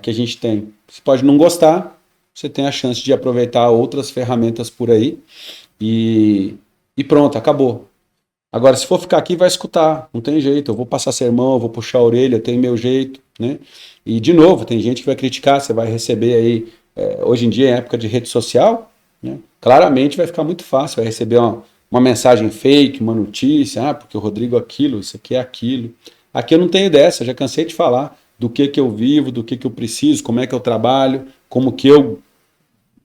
que a gente tem. Você pode não gostar, você tem a chance de aproveitar outras ferramentas por aí e pronto, acabou. Agora, se for ficar aqui, vai escutar, não tem jeito, eu vou passar sermão, eu vou puxar a orelha, eu tenho meu jeito, né? E, de novo, tem gente que vai criticar, você vai receber aí, hoje em dia, em época de rede social, né? Claramente vai ficar muito fácil, vai receber uma mensagem fake, uma notícia, porque o Rodrigo aquilo, isso aqui é aquilo. Aqui eu não tenho dessa, já cansei de falar do que eu vivo, do que eu preciso, como é que eu trabalho, como que eu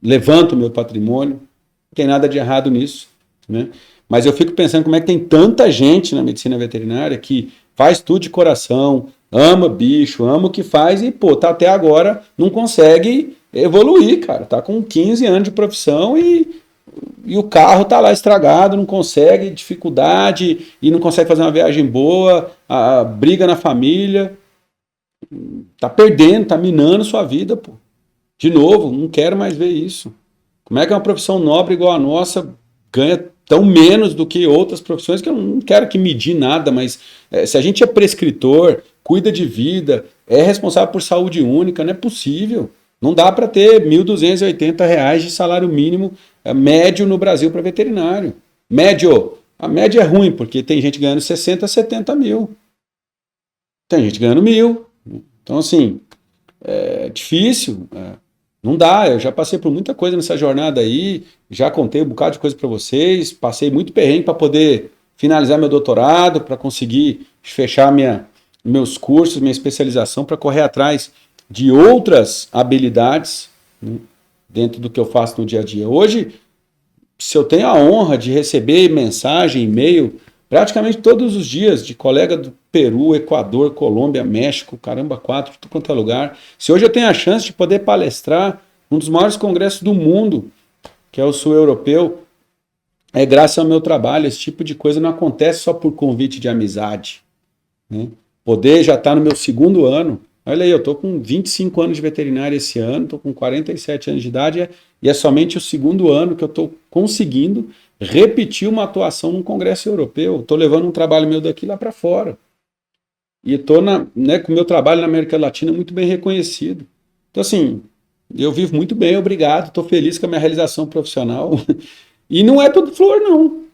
levanto o meu patrimônio, não tem nada de errado nisso, né? Mas eu fico pensando como é que tem tanta gente na medicina veterinária que faz tudo de coração, ama bicho, ama o que faz e, tá até agora, não consegue evoluir, cara. Tá com 15 anos de profissão e o carro tá lá estragado, não consegue, dificuldade, e não consegue fazer uma viagem boa, briga na família. Tá perdendo, tá minando sua vida, pô. De novo, não quero mais ver isso. Como é que uma profissão nobre igual a nossa ganha tão menos do que outras profissões, que eu não quero que medir nada, mas se a gente é prescritor, cuida de vida, é responsável por saúde única, não é possível. Não dá para ter R$ 1.280 de salário mínimo médio no Brasil para veterinário. Médio. A média é ruim, porque tem gente ganhando 60, 70 mil. Tem gente ganhando 1.000. Então, assim, é difícil. Não dá, eu já passei por muita coisa nessa jornada aí, já contei um bocado de coisa para vocês, passei muito perrengue para poder finalizar meu doutorado, para conseguir fechar meus cursos, minha especialização, para correr atrás de outras habilidades, né, dentro do que eu faço no dia a dia. Hoje, se eu tenho a honra de receber mensagem, e-mail, praticamente todos os dias, de colega do Peru, Equador, Colômbia, México, caramba, 4, tudo quanto é lugar. Se hoje eu tenho a chance de poder palestrar um dos maiores congressos do mundo, que é o Sul Europeu, é graças ao meu trabalho. Esse tipo de coisa não acontece só por convite de amizade, né? Poder já estar no meu 2º ano. Olha aí, eu estou com 25 anos de veterinária esse ano, estou com 47 anos de idade, e é somente o 2º ano que eu estou conseguindo repetir uma atuação num congresso europeu. Estou levando um trabalho meu daqui lá para fora. E estou com o meu trabalho na América Latina muito bem reconhecido. Então, assim, eu vivo muito bem, obrigado, estou feliz com a minha realização profissional. E não é tudo flor, não.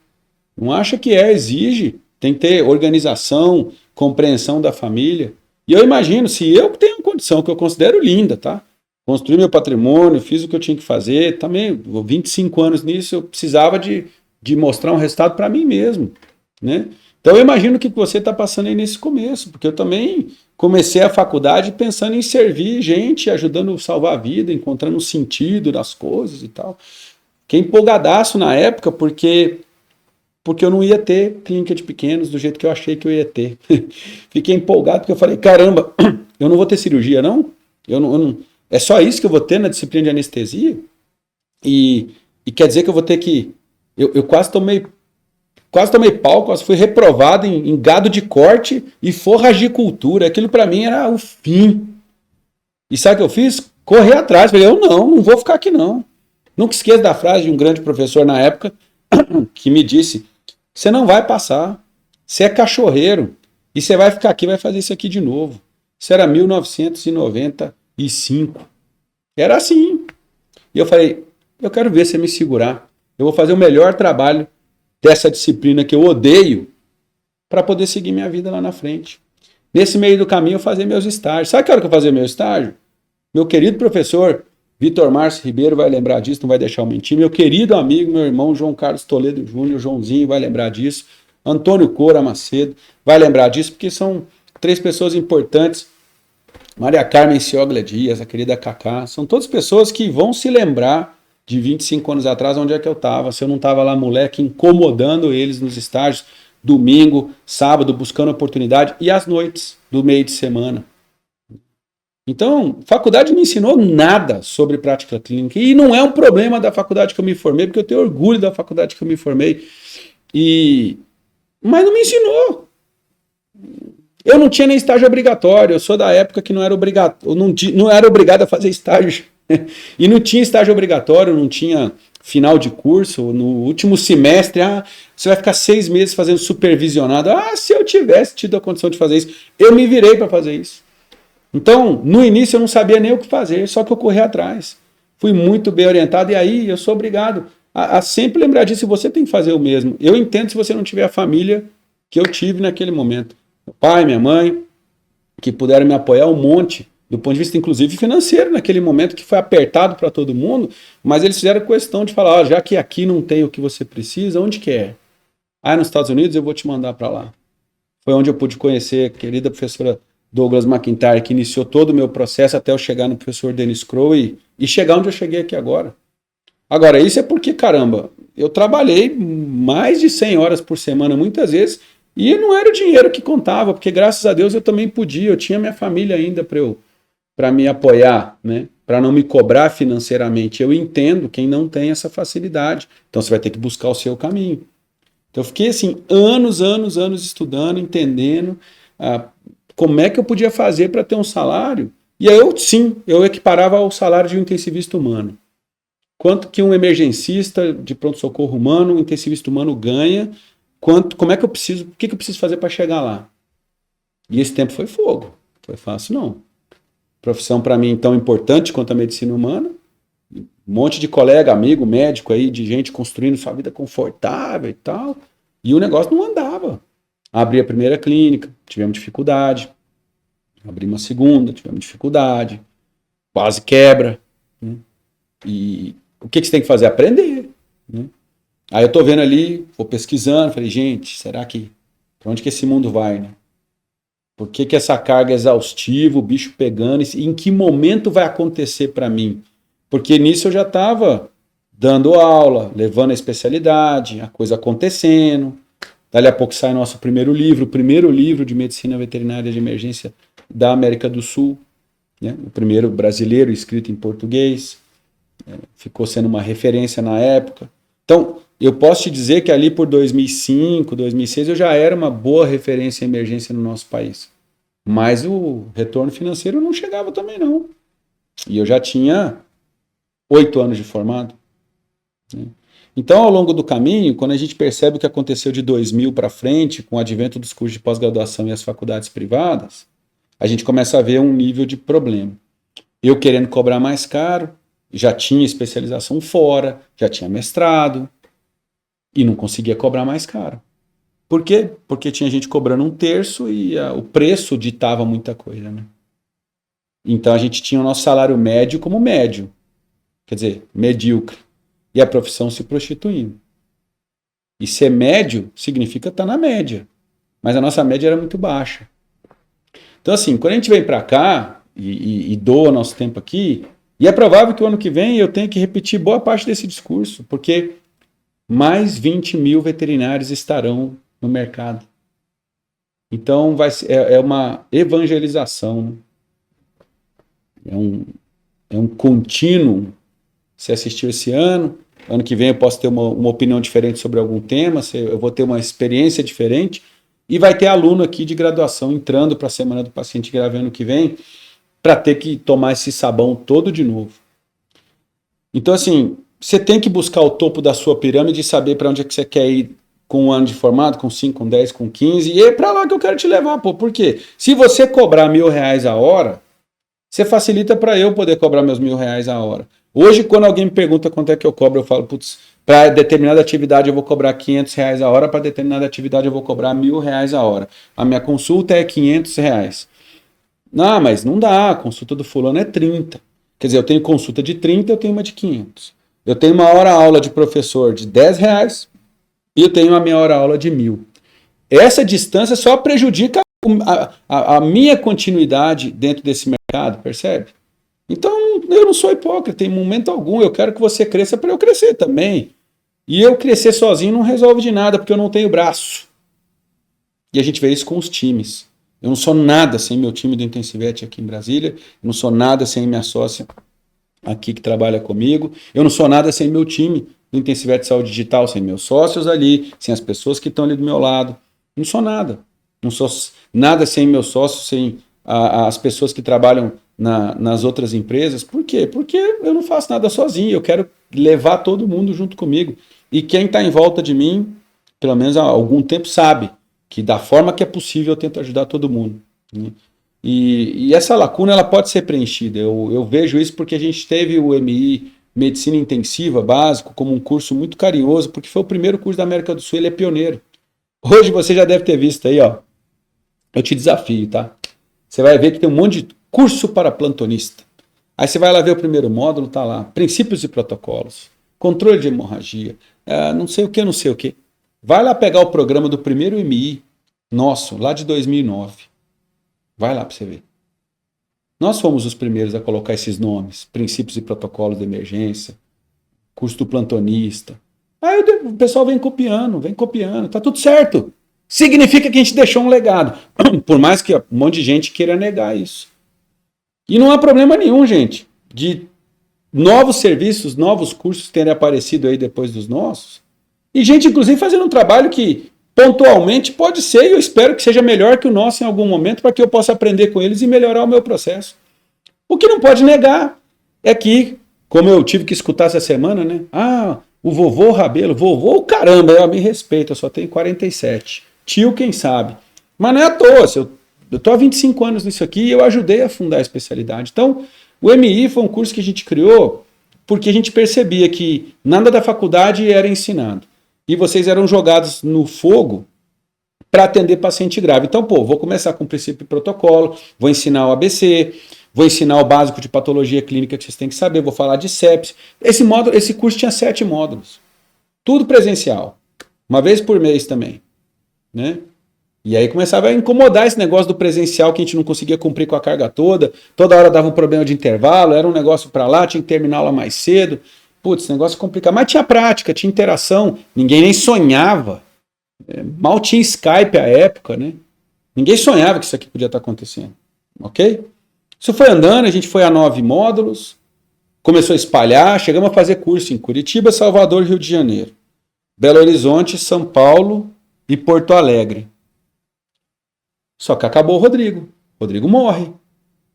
Não acha que exige. Tem que ter organização, compreensão da família. E eu imagino, se eu tenho uma condição que eu considero linda, tá? Construí meu patrimônio, fiz o que eu tinha que fazer, também, 25 anos nisso, eu precisava de mostrar um resultado para mim mesmo, né? Então eu imagino o que você está passando aí nesse começo, porque eu também comecei a faculdade pensando em servir gente, ajudando a salvar a vida, encontrando um sentido nas coisas e tal. Fiquei empolgadaço na época, porque eu não ia ter clínica de pequenos do jeito que eu achei que eu ia ter. Fiquei empolgado porque eu falei, caramba, eu não vou ter cirurgia, não? Eu não. É só isso que eu vou ter na disciplina de anestesia? E quer dizer que eu vou ter que. Eu quase tomei pau, quase fui reprovado em gado de corte e forragicultura. Aquilo para mim era o fim. E sabe o que eu fiz? Correr atrás. Falei, eu não vou ficar aqui não. Nunca esqueço da frase de um grande professor na época que me disse: você não vai passar, você é cachorreiro e você vai ficar aqui e vai fazer isso aqui de novo. Isso era 1995. Era assim. E eu falei, eu quero ver você me segurar. Eu vou fazer o melhor trabalho dessa disciplina que eu odeio para poder seguir minha vida lá na frente. Nesse meio do caminho eu fazia meus estágios. Sabe que hora que eu fazia meu estágio? Meu querido professor Vitor Márcio Ribeiro vai lembrar disso, não vai deixar eu mentir. Meu querido amigo, meu irmão João Carlos Toledo Júnior, Joãozinho, vai lembrar disso. Antônio Cora Macedo vai lembrar disso, porque são três pessoas importantes. Maria Carmen Cioglia Dias, a querida Cacá, são todas pessoas que vão se lembrar de 25 anos atrás, onde é que eu estava. Se eu não estava lá, moleque, incomodando eles nos estágios, domingo, sábado, buscando oportunidade, e às noites do meio de semana. Então, faculdade não ensinou nada sobre prática clínica. E não é um problema da faculdade que eu me formei, porque eu tenho orgulho da faculdade que eu me formei. Mas não me ensinou. Eu não tinha nem estágio obrigatório. Eu sou da época que não era obrigatório, não era obrigado a fazer estágio. E não tinha estágio obrigatório, não tinha final de curso. No último semestre, você vai ficar 6 meses fazendo supervisionado. Se eu tivesse tido a condição de fazer isso, eu me virei para fazer isso. Então, no início eu não sabia nem o que fazer, só que eu corri atrás. Fui muito bem orientado e aí eu sou obrigado a sempre lembrar disso. Você tem que fazer o mesmo. Eu entendo se você não tiver a família que eu tive naquele momento. Meu pai, minha mãe, que puderam me apoiar um monte, do ponto de vista inclusive financeiro, naquele momento que foi apertado para todo mundo, mas eles fizeram questão de falar, já que aqui não tem o que você precisa, onde que é? Nos Estados Unidos eu vou te mandar para lá. Foi onde eu pude conhecer a querida professora Douglas McIntyre, que iniciou todo o meu processo até eu chegar no professor Dennis Crow e chegar onde eu cheguei aqui agora. Agora, isso é porque, caramba, eu trabalhei mais de 100 horas por semana, muitas vezes, e não era o dinheiro que contava, porque graças a Deus eu também podia, eu tinha minha família ainda para me apoiar, né? Para não me cobrar financeiramente. Eu entendo quem não tem essa facilidade, então você vai ter que buscar o seu caminho. Então eu fiquei assim, anos estudando, entendendo como é que eu podia fazer para ter um salário. E aí eu equiparava ao salário de um intensivista humano. Quanto que um emergencista de pronto-socorro humano, um intensivista humano ganha, como é que eu preciso, o que eu preciso fazer para chegar lá? E esse tempo foi fogo, foi fácil não. Profissão para mim tão importante quanto a medicina humana, um monte de colega, amigo, médico aí, de gente construindo sua vida confortável e tal, e o negócio não andava. Abri a primeira clínica, tivemos dificuldade. Abri uma segunda, tivemos dificuldade. Quase quebra. Né? E o que você tem que fazer? Aprender. Né? Aí eu tô vendo ali, vou pesquisando, falei, gente, será que... Pra onde que esse mundo vai, né? Por que essa carga exaustiva, o bicho pegando, e em que momento vai acontecer para mim? Porque nisso eu já estava dando aula, levando a especialidade, a coisa acontecendo. Dali a pouco sai nosso primeiro livro, o primeiro livro de medicina veterinária de emergência da América do Sul, né? O primeiro brasileiro escrito em português, ficou sendo uma referência na época. Então, eu posso te dizer que ali por 2005, 2006, eu já era uma boa referência em emergência no nosso país. Mas o retorno financeiro não chegava também não. E eu já tinha 8 anos de formado. Né? Então, ao longo do caminho, quando a gente percebe o que aconteceu de 2000 para frente, com o advento dos cursos de pós-graduação e as faculdades privadas, a gente começa a ver um nível de problema. Eu querendo cobrar mais caro, já tinha especialização fora, já tinha mestrado, e não conseguia cobrar mais caro. Por quê? Porque tinha gente cobrando um terço e o preço ditava muita coisa, né? Então a gente tinha o nosso salário médio como médio, quer dizer, medíocre. E a profissão se prostituindo. E ser médio significa estar na média. Mas a nossa média era muito baixa. Então, assim, quando a gente vem para cá e doa nosso tempo aqui, e é provável que o ano que vem eu tenha que repetir boa parte desse discurso, porque mais 20 mil veterinários estarão no mercado. Então, é uma evangelização. É um contínuo. Você assistiu esse ano, ano que vem eu posso ter uma opinião diferente sobre algum tema, eu vou ter uma experiência diferente, e vai ter aluno aqui de graduação entrando para a Semana do Paciente Grave ano que vem, para ter que tomar esse sabão todo de novo. Então, assim, você tem que buscar o topo da sua pirâmide e saber para onde é que você quer ir com um ano de formado, com 5, com 10, com 15, e é para lá que eu quero te levar, pô. Por quê? Se você cobrar R$1.000 a hora, você facilita para eu poder cobrar meus R$1.000 a hora. Hoje, quando alguém me pergunta quanto é que eu cobro, eu falo, putz, para determinada atividade eu vou cobrar R$500 a hora, para determinada atividade eu vou cobrar R$1.000 a hora. A minha consulta é R$500. Não, mas não dá, a consulta do fulano é 30. Quer dizer, eu tenho consulta de 30, eu tenho uma de 500. Eu tenho uma hora aula de professor de R$10 e eu tenho uma meia hora aula de 1.000. Essa distância só prejudica a minha continuidade dentro desse mercado, percebe? Então, eu não sou hipócrita em momento algum. Eu quero que você cresça para eu crescer também. E eu crescer sozinho não resolve de nada, porque eu não tenho braço. E a gente vê isso com os times. Eu não sou nada sem meu time do Intensivete aqui em Brasília. Eu não sou nada sem minha sócia aqui que trabalha comigo. Eu não sou nada sem meu time do Intensivete Saúde Digital, sem meus sócios ali, sem as pessoas que estão ali do meu lado. Não sou nada. Não sou nada sem meus sócios, sem as pessoas que trabalham nas outras empresas. Por quê? Porque eu não faço nada sozinho. Eu quero levar todo mundo junto comigo. E quem está em volta de mim, pelo menos há algum tempo, sabe que da forma que é possível eu tento ajudar todo mundo, né? E essa lacuna ela pode ser preenchida. Eu vejo isso porque a gente teve o MI Medicina Intensiva Básico como um curso muito carinhoso, porque foi o primeiro curso da América do Sul, ele é pioneiro. Hoje você já deve ter visto aí, ó. Eu te desafio, tá? Você vai ver que tem um monte de curso para plantonista. Aí você vai lá ver o primeiro módulo, tá lá, princípios e protocolos, controle de hemorragia, não sei o que, não sei o que. Vai lá pegar o programa do primeiro MI nosso, lá de 2009. Vai lá para você ver. Nós fomos os primeiros a colocar esses nomes, princípios e protocolos de emergência, curso do plantonista. Aí o pessoal vem copiando, tá tudo certo. Significa que a gente deixou um legado. Por mais que um monte de gente queira negar isso. E não há problema nenhum, gente, de novos serviços, novos cursos terem aparecido aí depois dos nossos. E gente, inclusive, fazendo um trabalho que pontualmente pode ser, e eu espero que seja melhor que o nosso em algum momento, para que eu possa aprender com eles e melhorar o meu processo. O que não pode negar é que, como eu tive que escutar essa semana, né? O vovô Rabelo, vovô, caramba, eu me respeito, eu só tenho 47. Tio, quem sabe. Mas não é à toa, eu estou há 25 anos nisso aqui e eu ajudei a fundar a especialidade. Então, o MI foi um curso que a gente criou porque a gente percebia que nada da faculdade era ensinado. E vocês eram jogados no fogo para atender paciente grave. Então, vou começar com o princípio e protocolo, vou ensinar o ABC, vou ensinar o básico de patologia clínica que vocês têm que saber, vou falar de sepsis. Esse curso tinha 7 módulos. Tudo presencial. Uma vez por mês também. Né? E aí começava a incomodar esse negócio do presencial que a gente não conseguia cumprir com a carga toda hora dava um problema de intervalo, era um negócio para lá, tinha que terminar lá mais cedo. Putz, esse negócio é complicado. Mas tinha prática, tinha interação, ninguém nem sonhava. Mal tinha Skype à época, né? Ninguém sonhava que isso aqui podia estar acontecendo. Ok? Isso foi andando, a gente foi a 9 módulos, começou a espalhar, chegamos a fazer curso em Curitiba, Salvador, Rio de Janeiro, Belo Horizonte, São Paulo e Porto Alegre. Só que acabou o Rodrigo. O Rodrigo morre.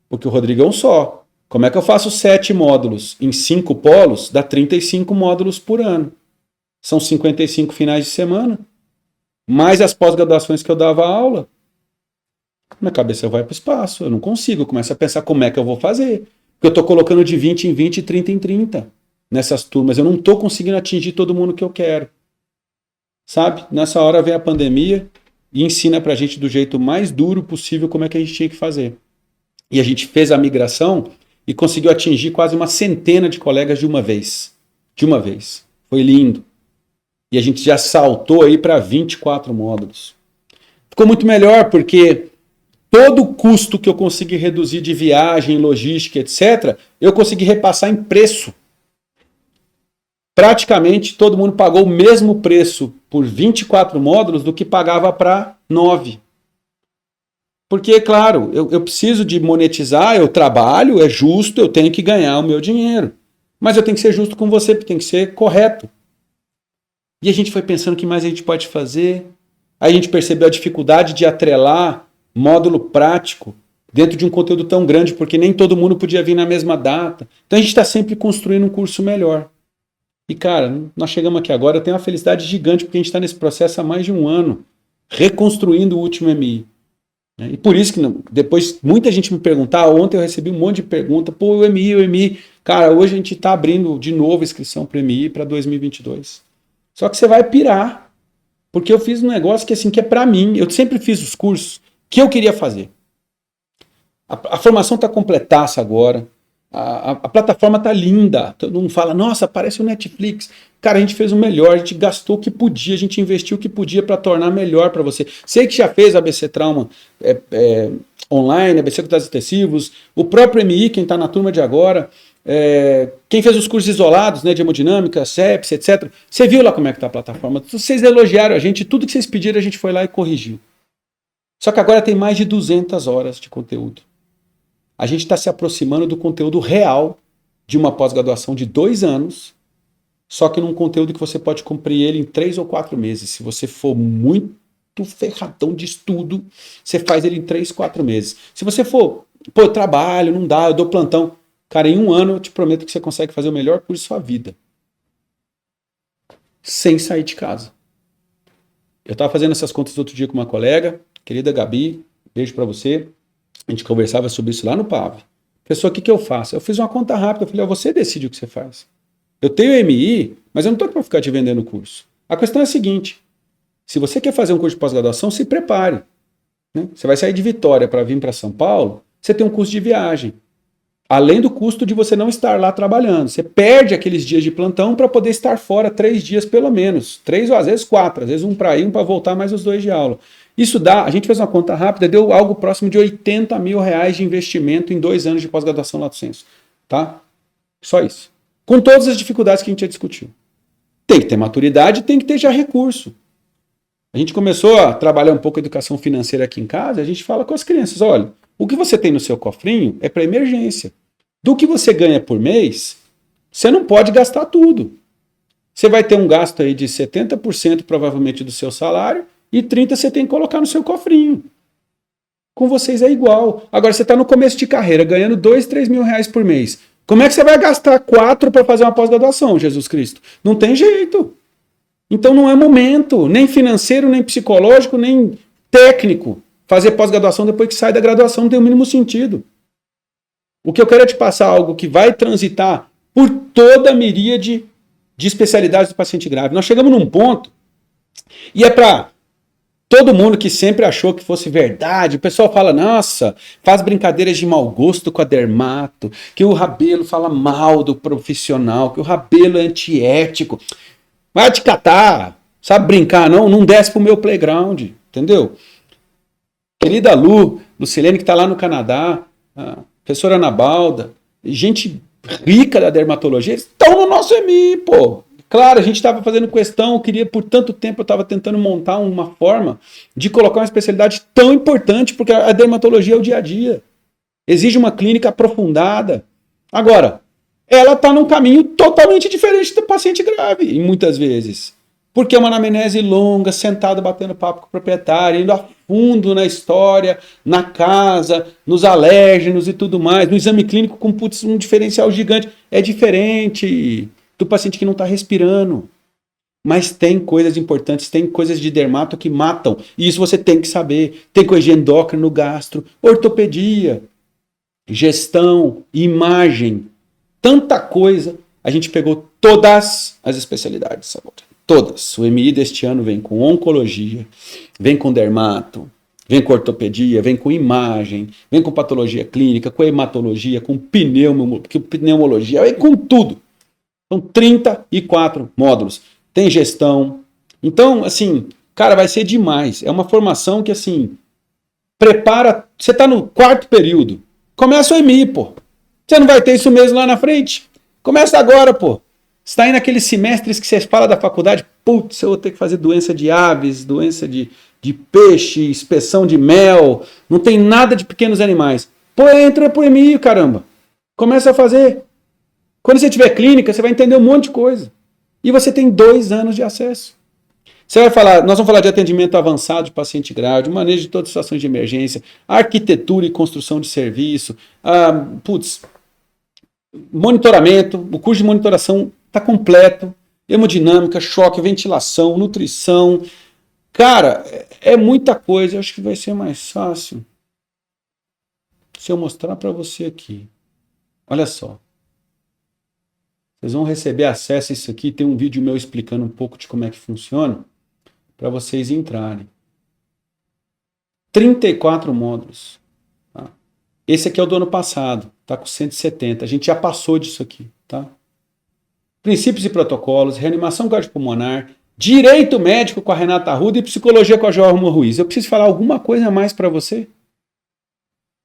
Porque o Rodrigo é um só. Como é que eu faço 7 módulos em 5 polos? Dá 35 módulos por ano. São 55 finais de semana. Mais as pós-graduações que eu dava aula. Minha cabeça vai para o espaço. Eu não consigo. Eu começo a pensar como é que eu vou fazer. Porque eu estou colocando de 20 em 20 e 30 em 30 nessas turmas. Eu não estou conseguindo atingir todo mundo que eu quero. sabe? Nessa hora vem a pandemia e ensina pra gente do jeito mais duro possível como é que a gente tinha que fazer. E a gente fez a migração e conseguiu atingir quase uma centena de colegas de uma vez. De uma vez. Foi lindo. E a gente já saltou aí para 24 módulos. Ficou muito melhor porque todo o custo que eu consegui reduzir de viagem, logística, etc., eu consegui repassar em preço. Praticamente todo mundo pagou o mesmo preço por 24 módulos do que pagava para 9. Porque, claro, eu preciso de monetizar, eu trabalho, é justo, eu tenho que ganhar o meu dinheiro. Mas eu tenho que ser justo com você, porque tem que ser correto. E a gente foi pensando o que mais a gente pode fazer. Aí a gente percebeu a dificuldade de atrelar módulo prático dentro de um conteúdo tão grande, porque nem todo mundo podia vir na mesma data. Então a gente está sempre construindo um curso melhor. E, cara, nós chegamos aqui agora, eu tenho uma felicidade gigante, porque a gente está nesse processo há mais de um ano, reconstruindo o último MI. E por isso que depois muita gente me perguntar, ontem eu recebi um monte de pergunta, pô, o MI. Cara, hoje a gente está abrindo de novo a inscrição para o MI para 2022. Só que você vai pirar, porque eu fiz um negócio que, assim, que é para mim. Eu sempre fiz os cursos que eu queria fazer. A formação está completaça agora. A plataforma está linda. Todo mundo fala, nossa, parece o Netflix. Cara, a gente fez o melhor, a gente gastou o que podia, a gente investiu o que podia para tornar melhor para você. Sei que já fez ABC Trauma online, ABC Cuidados Intensivos, o próprio MI, quem está na turma de agora, quem fez os cursos isolados, né, de hemodinâmica, sepsis, etc. Você viu lá como é que está a plataforma? Vocês elogiaram a gente, tudo que vocês pediram a gente foi lá e corrigiu. Só que agora tem mais de 200 horas de conteúdo. A gente está se aproximando do conteúdo real de uma pós-graduação de 2 anos, só que num conteúdo que você pode cumprir ele em 3 ou 4 meses. Se você for muito ferradão de estudo, você faz ele em 3, 4 meses. Se você for, pô, eu trabalho, não dá, eu dou plantão. Cara, em 1 ano eu te prometo que você consegue fazer o melhor curso da sua vida. Sem sair de casa. Eu estava fazendo essas contas outro dia com uma colega, querida Gabi, beijo para você. A gente conversava sobre isso lá no PAV. Pessoal, o que eu faço? Eu fiz uma conta rápida, eu falei, você decide o que você faz. Eu tenho MI, mas eu não estou aqui para ficar te vendendo o curso. A questão é a seguinte, se você quer fazer um curso de pós-graduação, se prepare. Né? Você vai sair de Vitória para vir para São Paulo, você tem um custo de viagem. Além do custo de você não estar lá trabalhando. Você perde aqueles dias de plantão para poder estar fora 3 dias pelo menos. 3 ou às vezes 4. Às vezes um para ir, um para voltar, mais os 2 de aula. Isso dá, a gente fez uma conta rápida, deu algo próximo de R$80 mil de investimento em 2 anos de pós-graduação lato sensu. Tá? Só isso. Com todas as dificuldades que a gente já discutiu. Tem que ter maturidade, tem que ter já recurso. A gente começou a trabalhar um pouco a educação financeira aqui em casa, a gente fala com as crianças, olha, o que você tem no seu cofrinho é para emergência. Do que você ganha por mês, você não pode gastar tudo. Você vai ter um gasto aí de 70% provavelmente do seu salário e 30% você tem que colocar no seu cofrinho. Com vocês é igual. Agora você está no começo de carreira, ganhando 2, 3 mil reais por mês. Como é que você vai gastar 4 para fazer uma pós-graduação, Jesus Cristo? Não tem jeito. Então não é momento, nem financeiro, nem psicológico, nem técnico. Fazer pós-graduação depois que sai da graduação não tem o mínimo sentido. O que eu quero é te passar algo que vai transitar por toda a miríade de especialidades do paciente grave. Nós chegamos num ponto, e é para todo mundo que sempre achou que fosse verdade. O pessoal fala, nossa, faz brincadeiras de mau gosto com a dermato, que o Rabelo fala mal do profissional, que o Rabelo é antiético. Vai te catar, sabe brincar não? Não desce pro meu playground, entendeu? Querida Lucilene, que está lá no Canadá, a professora Ana Balda, gente rica da dermatologia, eles estão no nosso MI, pô. Claro, a gente estava fazendo questão, por tanto tempo eu estava tentando montar uma forma de colocar uma especialidade tão importante, porque a dermatologia é o dia a dia. Exige uma clínica aprofundada. Agora, ela está num caminho totalmente diferente do paciente grave, muitas vezes. Porque é uma anamnese longa, sentado batendo papo com o proprietário, indo a fundo na história, na casa, nos alérgenos e tudo mais, no exame clínico com um diferencial gigante. É diferente do paciente que não está respirando. Mas tem coisas importantes, tem coisas de dermato que matam. E isso você tem que saber. Tem coisa de endócrino, gastro, ortopedia, gestão, imagem. Tanta coisa. A gente pegou todas as especialidades agora. Todas. O MI deste ano vem com oncologia, vem com dermato, vem com ortopedia, vem com imagem, vem com patologia clínica, com hematologia, com pneumologia, vem com tudo. São 34 módulos. Tem gestão. Então, assim, cara, vai ser demais. É uma formação que, assim, prepara. Você está no 4º período. Começa o EMI, pô. Você não vai ter isso mesmo lá na frente? Começa agora, pô. Você está aí naqueles semestres que você fala da faculdade, putz, eu vou ter que fazer doença de aves, doença de peixe, inspeção de mel, não tem nada de pequenos animais. Pô, entra pro EMI, caramba. Começa a fazer. Quando você tiver clínica, você vai entender um monte de coisa. E você tem 2 anos de acesso. Você vai falar, nós vamos falar de atendimento avançado de paciente grave, de manejo de todas as situações de emergência, arquitetura e construção de serviço, monitoramento, o curso de monitoração está completo, hemodinâmica, choque, ventilação, nutrição. Cara, é muita coisa, eu acho que vai ser mais fácil se eu mostrar para você aqui. Olha só. Vocês vão receber acesso a isso aqui, tem um vídeo meu explicando um pouco de como é que funciona, para vocês entrarem. 34 módulos. Tá? Esse aqui é o do ano passado, está com 170. A gente já passou disso aqui. Tá? Princípios e protocolos, reanimação cardiopulmonar, direito médico com a Renata Arruda e psicologia com a Joelma Ruiz. Eu preciso falar alguma coisa a mais para você?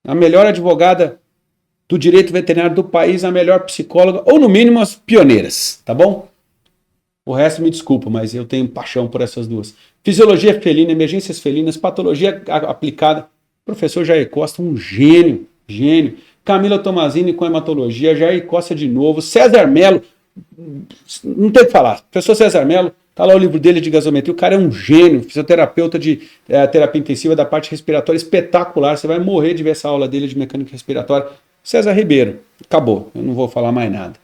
A melhor advogada do direito veterinário do país, a melhor psicóloga, ou no mínimo as pioneiras, tá bom? O resto me desculpa, mas eu tenho paixão por essas duas. Fisiologia felina, emergências felinas, patologia aplicada. Professor Jair Costa, um gênio, gênio. Camila Tomazini com hematologia, Jair Costa de novo, César Melo, não tem o que falar. Professor César Melo, tá lá o livro dele de gasometria, o cara é um gênio, fisioterapeuta de terapia intensiva da parte respiratória, espetacular, você vai morrer de ver essa aula dele de mecânica respiratória. César Ribeiro, acabou, eu não vou falar mais nada.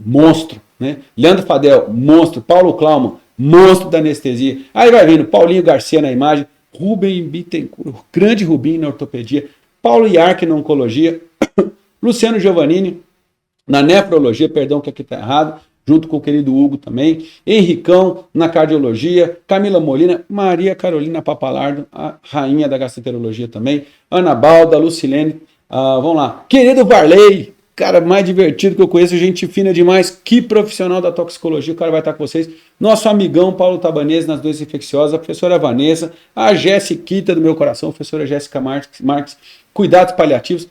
Monstro, né? Leandro Fadel, monstro. Paulo Klauman, monstro da anestesia. Aí vai vindo Paulinho Garcia na imagem, Rubem Bittencourt, grande Rubinho na ortopedia, Paulo Iarque na oncologia, Luciano Giovannini na nefrologia, perdão que aqui está errado, junto com o querido Hugo também, Henricão na cardiologia, Camila Molina, Maria Carolina Papalardo, a rainha da gastroenterologia também, Ana Balda, Lucilene, vamos lá, querido Varley, cara mais divertido que eu conheço, gente fina demais, que profissional da toxicologia, o cara vai estar com vocês, nosso amigão Paulo Tabanese nas doenças infecciosas, a professora Vanessa, a Jéssica do meu coração, a professora Jéssica Marques, cuidados paliativos,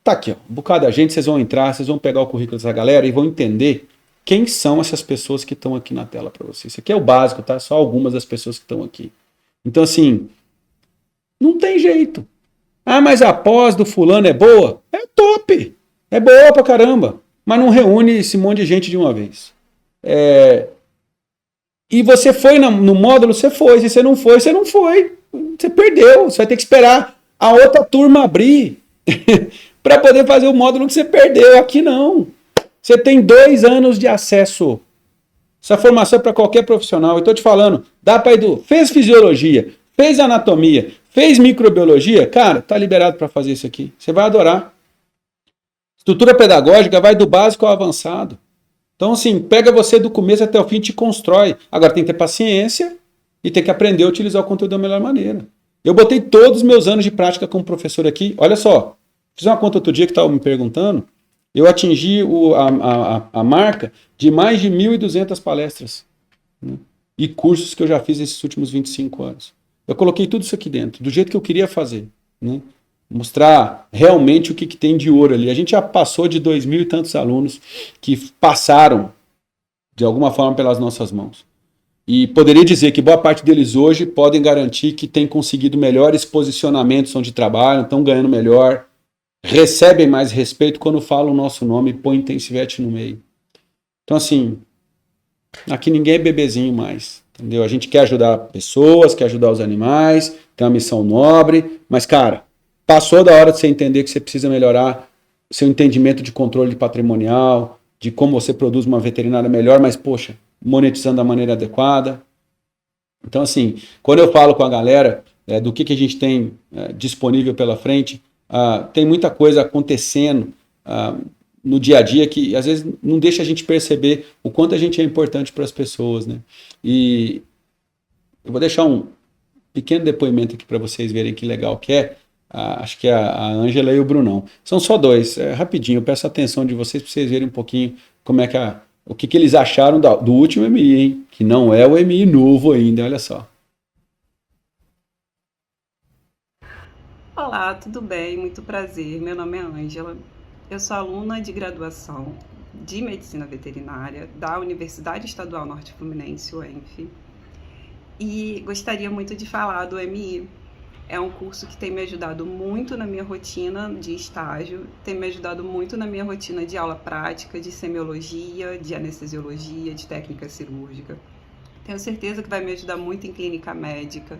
tá aqui, ó, um bocado da gente, vocês vão entrar, vocês vão pegar o currículo dessa galera e vão entender quem são essas pessoas que estão aqui na tela para vocês. Isso aqui é o básico, tá? Só algumas das pessoas que estão aqui. Então, assim, não tem jeito. Ah, mas a pós do fulano é boa? É top! É boa pra caramba. Mas não reúne esse monte de gente de uma vez. E você foi no módulo, você foi. Se você não foi, você não foi. Você perdeu. Você vai ter que esperar a outra turma abrir para poder fazer o módulo que você perdeu. Aqui não. Você tem 2 anos de acesso. Essa formação é para qualquer profissional. Eu estou te falando, dá para Edu, fez fisiologia, fez anatomia, fez microbiologia, cara, tá liberado para fazer isso aqui. Você vai adorar. Estrutura pedagógica vai do básico ao avançado. Então, assim, pega você do começo até o fim e te constrói. Agora tem que ter paciência e tem que aprender a utilizar o conteúdo da melhor maneira. Eu botei todos os meus anos de prática como professor aqui. Olha só, fiz uma conta outro dia que estava me perguntando. Eu atingi a marca de mais de 1.200 palestras, né, e cursos que eu já fiz nesses últimos 25 anos. Eu coloquei tudo isso aqui dentro, do jeito que eu queria fazer. Né, mostrar realmente o que tem de ouro ali. A gente já passou de 2.000 e tantos alunos que passaram, de alguma forma, pelas nossas mãos. E poderia dizer que boa parte deles hoje podem garantir que têm conseguido melhores posicionamentos onde trabalham, estão ganhando melhor, recebem mais respeito quando falam o nosso nome e põe Intensivete no meio. Então, assim, aqui ninguém é bebezinho mais, entendeu? A gente quer ajudar pessoas, quer ajudar os animais, tem uma missão nobre, mas, cara, passou da hora de você entender que você precisa melhorar seu entendimento de controle patrimonial, de como você produz uma veterinária melhor, mas, poxa, monetizando da maneira adequada. Então, assim, quando eu falo com a galera do que a gente tem disponível pela frente, tem muita coisa acontecendo no dia a dia que às vezes não deixa a gente perceber o quanto a gente é importante para as pessoas, né? E eu vou deixar um pequeno depoimento aqui para vocês verem que legal que é. Acho que é a Ângela e o Brunão. São só dois, rapidinho, eu peço a atenção de vocês para vocês verem um pouquinho como é que o que eles acharam do último MI, hein? Que não é o MI novo ainda, olha só. Olá, tudo bem? Muito prazer. Meu nome é Ângela. Eu sou aluna de graduação de Medicina Veterinária da Universidade Estadual Norte Fluminense, UENF, e gostaria muito de falar do MI. É um curso que tem me ajudado muito na minha rotina de estágio, tem me ajudado muito na minha rotina de aula prática, de semiologia, de anestesiologia, de técnica cirúrgica. Tenho certeza que vai me ajudar muito em clínica médica.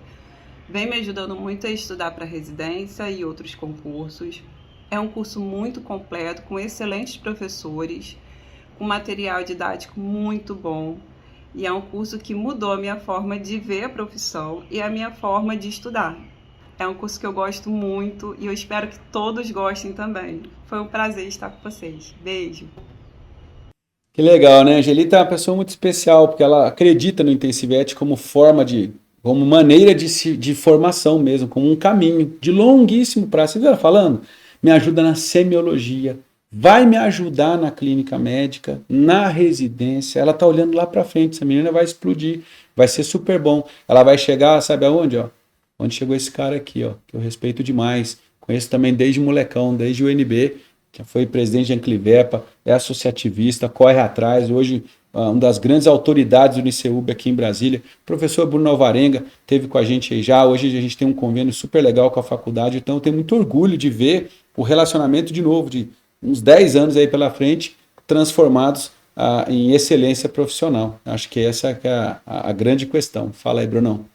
Vem me ajudando muito a estudar para residência e outros concursos. É um curso muito completo, com excelentes professores, com material didático muito bom. E é um curso que mudou a minha forma de ver a profissão e a minha forma de estudar. É um curso que eu gosto muito e eu espero que todos gostem também. Foi um prazer estar com vocês. Beijo! Que legal, né? A Angelita é uma pessoa muito especial, porque ela acredita no Intensivete como forma como maneira de formação mesmo, como um caminho de longuíssimo prazo. Você viu ela falando? Me ajuda na semiologia, vai me ajudar na clínica médica, na residência. Ela tá olhando lá para frente, essa menina vai explodir, vai ser super bom. Ela vai chegar, sabe aonde, ó? Onde chegou esse cara aqui, ó, que eu respeito demais. Conheço também desde molecão, desde o UNB, que foi presidente de Anclivepa, é associativista, corre atrás, hoje uma das grandes autoridades do Uniceub aqui em Brasília. O professor Bruno Alvarenga esteve com a gente aí já, hoje a gente tem um convênio super legal com a faculdade, então eu tenho muito orgulho de ver o relacionamento de novo, de uns 10 anos aí pela frente, transformados em excelência profissional. Acho que essa que é a grande questão. Fala aí, Brunão.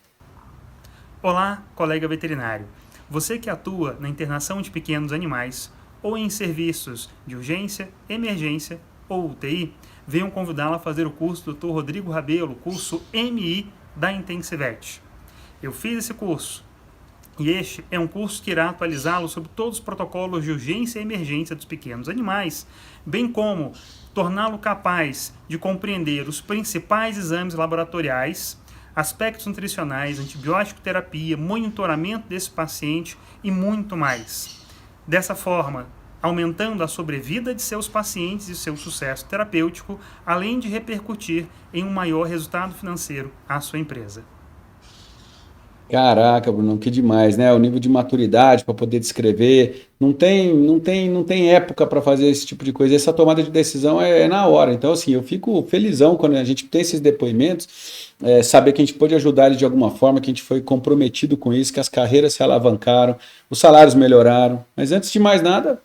Olá, colega veterinário. Você que atua na internação de pequenos animais ou em serviços de urgência, emergência ou UTI, venham convidá-lo a fazer o curso do Dr. Rodrigo Rabelo, curso MI da Intensivet. Eu fiz esse curso e este é um curso que irá atualizá-lo sobre todos os protocolos de urgência e emergência dos pequenos animais, bem como torná-lo capaz de compreender os principais exames laboratoriais, aspectos nutricionais, antibiótico terapia, monitoramento desse paciente e muito mais. Dessa forma, aumentando a sobrevida de seus pacientes e seu sucesso terapêutico, além de repercutir em um maior resultado financeiro à sua empresa. Caraca, Bruno, que demais, né? O nível de maturidade para poder descrever. Não tem época para fazer esse tipo de coisa. Essa tomada de decisão é na hora. Então, assim, eu fico felizão quando a gente tem esses depoimentos, saber que a gente pôde ajudar eles de alguma forma, que a gente foi comprometido com isso, que as carreiras se alavancaram, os salários melhoraram. Mas antes de mais nada,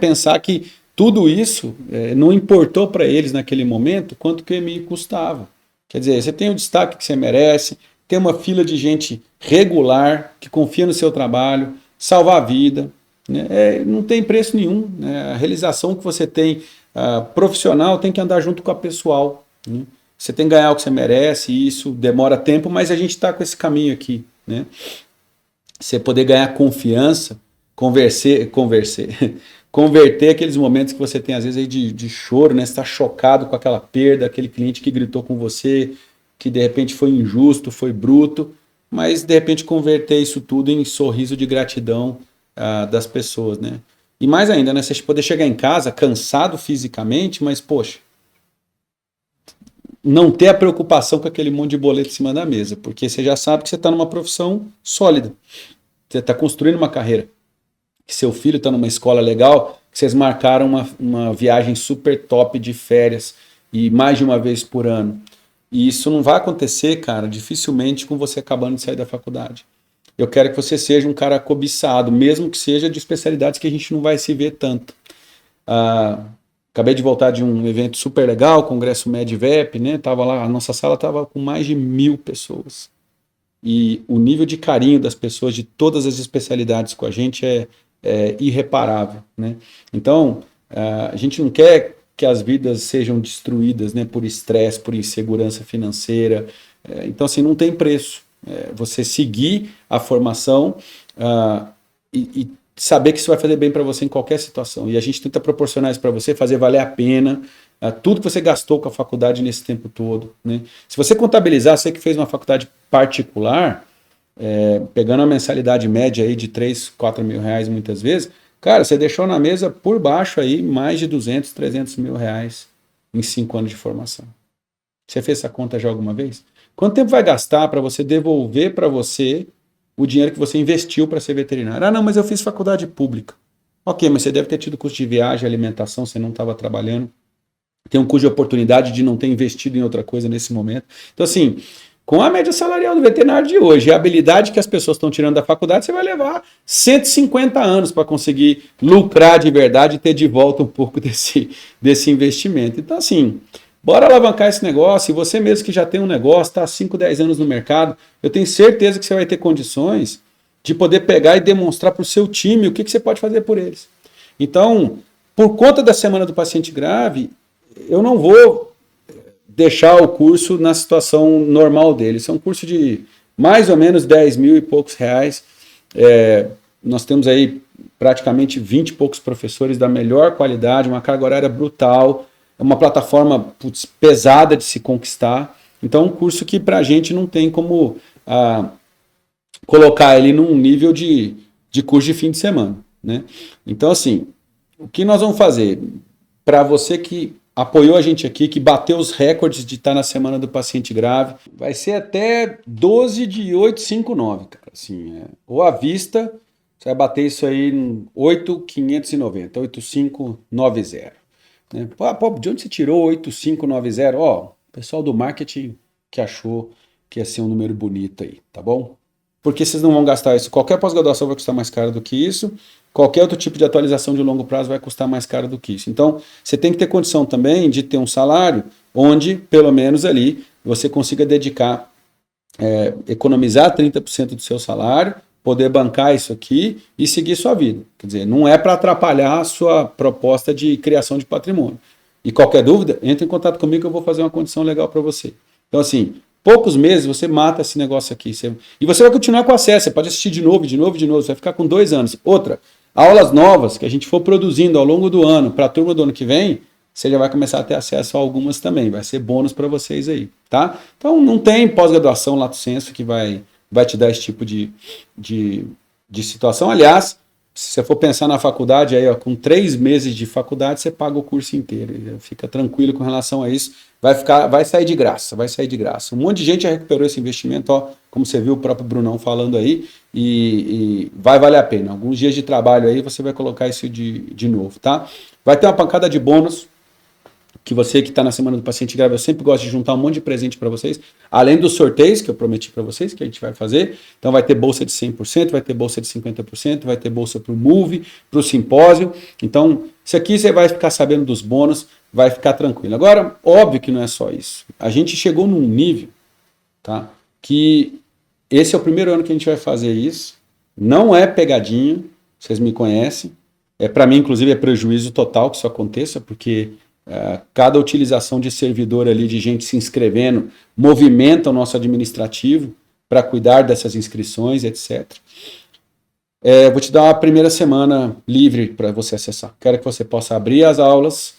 pensar que tudo isso não importou para eles naquele momento quanto que o EMI custava. Quer dizer, você tem o destaque que você merece, tem uma fila de gente regular, que confia no seu trabalho, salvar a vida, né? Não tem preço nenhum, né? A realização que você tem profissional tem que andar junto com a pessoal, né? Você tem que ganhar o que você merece, e isso demora tempo, mas a gente está com esse caminho aqui, né? Você poder ganhar confiança, converter aqueles momentos que você tem às vezes aí de choro, né? Você está chocado com aquela perda, aquele cliente que gritou com você, que de repente foi injusto, foi bruto, mas de repente converter isso tudo em sorriso de gratidão das pessoas, né? E mais ainda, né? Você poder chegar em casa cansado fisicamente, mas poxa, não ter a preocupação com aquele monte de boleto em cima da mesa, porque você já sabe que você está numa profissão sólida, você está construindo uma carreira, que seu filho está numa escola legal, que vocês marcaram uma viagem super top de férias e mais de uma vez por ano. E isso não vai acontecer, cara, dificilmente com você acabando de sair da faculdade. Eu quero que você seja um cara cobiçado, mesmo que seja de especialidades que a gente não vai se ver tanto. Acabei de voltar de um evento super legal, Congresso MedVep, né? Tava lá, a nossa sala estava com mais de 1.000 pessoas. E o nível de carinho das pessoas de todas as especialidades com a gente é irreparável, né? Então, a gente não quer que as vidas sejam destruídas, né, por estresse, por insegurança financeira. Então, assim, não tem preço. Você seguir a formação e saber que isso vai fazer bem para você em qualquer situação. E a gente tenta proporcionar isso para você, fazer valer a pena tudo que você gastou com a faculdade nesse tempo todo, né? Se você contabilizar, você que fez uma faculdade particular, pegando uma mensalidade média aí de 3, 4 mil reais muitas vezes, cara, você deixou na mesa por baixo aí mais de 200, 300 mil reais em 5 anos de formação. Você fez essa conta já alguma vez? Quanto tempo vai gastar para você devolver para você o dinheiro que você investiu para ser veterinário? Ah, não, mas eu fiz faculdade pública. Ok, mas você deve ter tido custo de viagem, alimentação, você não estava trabalhando. Tem um custo de oportunidade de não ter investido em outra coisa nesse momento. Então, assim, com a média salarial do veterinário de hoje e a habilidade que as pessoas estão tirando da faculdade, você vai levar 150 anos para conseguir lucrar de verdade e ter de volta um pouco desse investimento. Então, assim, bora alavancar esse negócio. E você mesmo que já tem um negócio, está há 5, 10 anos no mercado, eu tenho certeza que você vai ter condições de poder pegar e demonstrar para o seu time o que você pode fazer por eles. Então, por conta da Semana do Paciente Grave, eu não vou deixar o curso na situação normal dele. Isso é um curso de mais ou menos 10 mil e poucos reais. Nós temos aí praticamente 20 e poucos professores da melhor qualidade, uma carga horária brutal, uma plataforma pesada de se conquistar. Então, um curso que para a gente não tem como colocar ele num nível de curso de fim de semana, né? Então, assim, o que nós vamos fazer? Para você que apoiou a gente aqui, que bateu os recordes de estar na Semana do Paciente Grave, vai ser até 12 de 859, cara. Assim, ou à vista, você vai bater isso aí em 8.590, 8.590. Né? Pô, de onde você tirou 8.590? Ó, o pessoal do marketing que achou que ia ser um número bonito aí, tá bom? Porque vocês não vão gastar isso. Qualquer pós-graduação vai custar mais caro do que isso. Qualquer outro tipo de atualização de longo prazo vai custar mais caro do que isso. Então, você tem que ter condição também de ter um salário onde, pelo menos ali, você consiga dedicar, economizar 30% do seu salário, poder bancar isso aqui e seguir sua vida. Quer dizer, não é para atrapalhar a sua proposta de criação de patrimônio. E qualquer dúvida, entre em contato comigo que eu vou fazer uma condição legal para você. Então, assim, poucos meses você mata esse negócio aqui. E você vai continuar com acesso, você pode assistir de novo, você vai ficar com 2 anos. Outra, aulas novas que a gente for produzindo ao longo do ano, para a turma do ano que vem, você já vai começar a ter acesso a algumas também. Vai ser bônus para vocês aí, tá? Então não tem pós-graduação lato sensu que vai te dar esse tipo de situação. Aliás, se você for pensar na faculdade, aí, ó, com 3 meses de faculdade, você paga o curso inteiro. Fica tranquilo com relação a isso. Vai sair de graça, vai sair de graça. Um monte de gente já recuperou esse investimento, ó, como você viu o próprio Brunão falando aí, e vai valer a pena. Alguns dias de trabalho aí você vai colocar isso de novo, tá? Vai ter uma pancada de bônus, que você que está na Semana do Paciente Grave, eu sempre gosto de juntar um monte de presente para vocês, além dos sorteios que eu prometi para vocês, que a gente vai fazer. Então vai ter bolsa de 100%, vai ter bolsa de 50%, vai ter bolsa para o Move, para o Simpósio. Então, isso aqui você vai ficar sabendo dos bônus, vai ficar tranquilo. Agora, óbvio que não é só isso. A gente chegou num nível, tá, que esse é o primeiro ano que a gente vai fazer isso. Não é pegadinha, vocês me conhecem. Para mim, inclusive, é prejuízo total que isso aconteça, porque cada utilização de servidor ali, de gente se inscrevendo, movimenta o nosso administrativo para cuidar dessas inscrições, etc. Vou te dar uma primeira semana livre para você acessar. Quero que você possa abrir as aulas,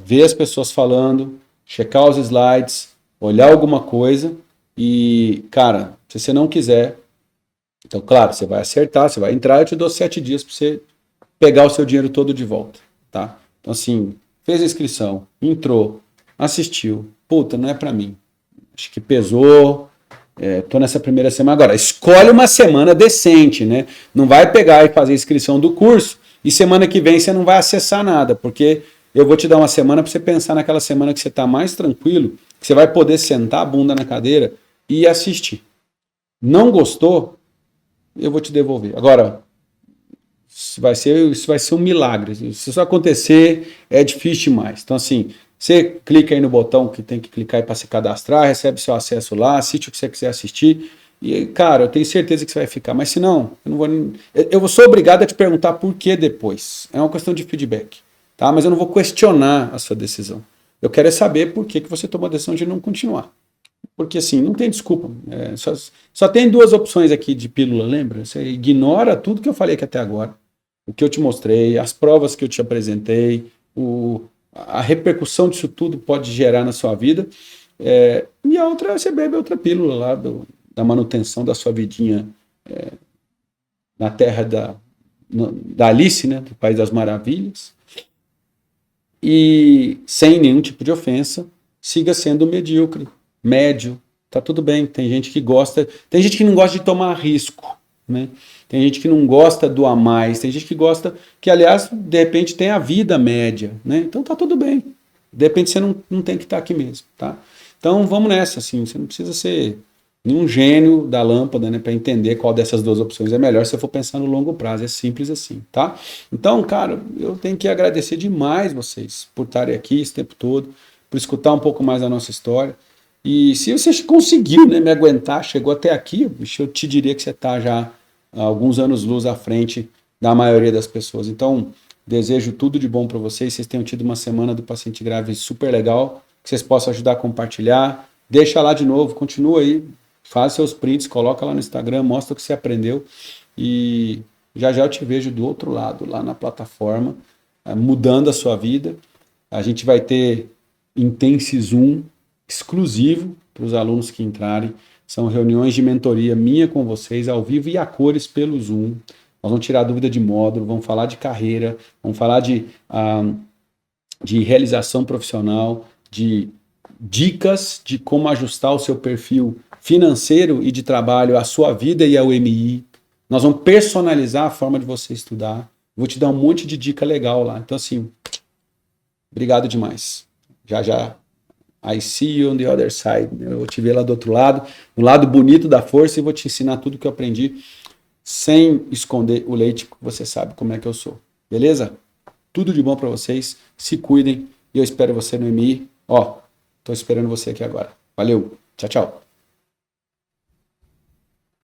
ver as pessoas falando, checar os slides, olhar alguma coisa e, cara, se você não quiser, então, claro, você vai acertar, você vai entrar, eu te dou 7 dias para você pegar o seu dinheiro todo de volta, tá? Então, assim, fez a inscrição, entrou, assistiu, puta, não é para mim, acho que pesou, tô nessa primeira semana. Agora, escolhe uma semana decente, né? Não vai pegar e fazer a inscrição do curso e semana que vem você não vai acessar nada, porque eu vou te dar uma semana para você pensar naquela semana que você está mais tranquilo, que você vai poder sentar a bunda na cadeira e assistir. Não gostou? Eu vou te devolver. Agora, isso vai ser um milagre. Se isso acontecer, é difícil demais. Então, assim, você clica aí no botão que tem que clicar para se cadastrar, recebe seu acesso lá, assiste o que você quiser assistir. E, cara, eu tenho certeza que você vai ficar. Mas se não, eu sou obrigado a te perguntar por que depois. É uma questão de feedback. Tá? Mas eu não vou questionar a sua decisão. Eu quero é saber por que você tomou a decisão de não continuar. Porque assim, não tem desculpa. Só tem 2 opções aqui de pílula, lembra? Você ignora tudo que eu falei aqui até agora. o que eu te mostrei, as provas que eu te apresentei, a repercussão disso tudo pode gerar na sua vida. E a outra, você bebe outra pílula lá da manutenção da sua vidinha na terra da Alice, né, do País das Maravilhas. E sem nenhum tipo de ofensa, siga sendo medíocre, médio, tá tudo bem. Tem gente que gosta, tem gente que não gosta de tomar risco, né? Tem gente que não gosta do a mais, tem gente que gosta, que aliás, de repente tem a vida média, né? Então tá tudo bem. De repente você não tem que estar aqui mesmo, tá? Então vamos nessa, assim, você não precisa ser nenhum gênio da lâmpada, né, para entender qual dessas duas opções é melhor se eu for pensar no longo prazo, é simples assim, tá? Então, cara, eu tenho que agradecer demais vocês por estarem aqui esse tempo todo, por escutar um pouco mais da nossa história. E se você conseguiu, né, me aguentar, chegou até aqui, bicho, eu te diria que você está já alguns anos luz à frente da maioria das pessoas. Então, desejo tudo de bom para vocês tenham tido uma semana do paciente grave super legal, que vocês possam ajudar a compartilhar, deixa lá de novo, continua aí, faz seus prints, coloca lá no Instagram, mostra o que você aprendeu e já eu te vejo do outro lado, lá na plataforma, mudando a sua vida. A gente vai ter Intense Zoom exclusivo para os alunos que entrarem. São reuniões de mentoria minha com vocês, ao vivo e a cores pelo Zoom. Nós vamos tirar dúvida de módulo, vamos falar de carreira, vamos falar de realização profissional, de dicas de como ajustar o seu perfil financeiro e de trabalho à sua vida e ao MI. Nós vamos personalizar a forma de você estudar. Vou te dar um monte de dica legal lá. Então, assim, obrigado demais. Já. I see you on the other side. Eu vou te ver lá do outro lado, no lado bonito da força, e vou te ensinar tudo que eu aprendi, sem esconder o leite, que você sabe como é que eu sou. Beleza? Tudo de bom para vocês. Se cuidem. E eu espero você no MI. Tô esperando você aqui agora. Valeu. Tchau, tchau.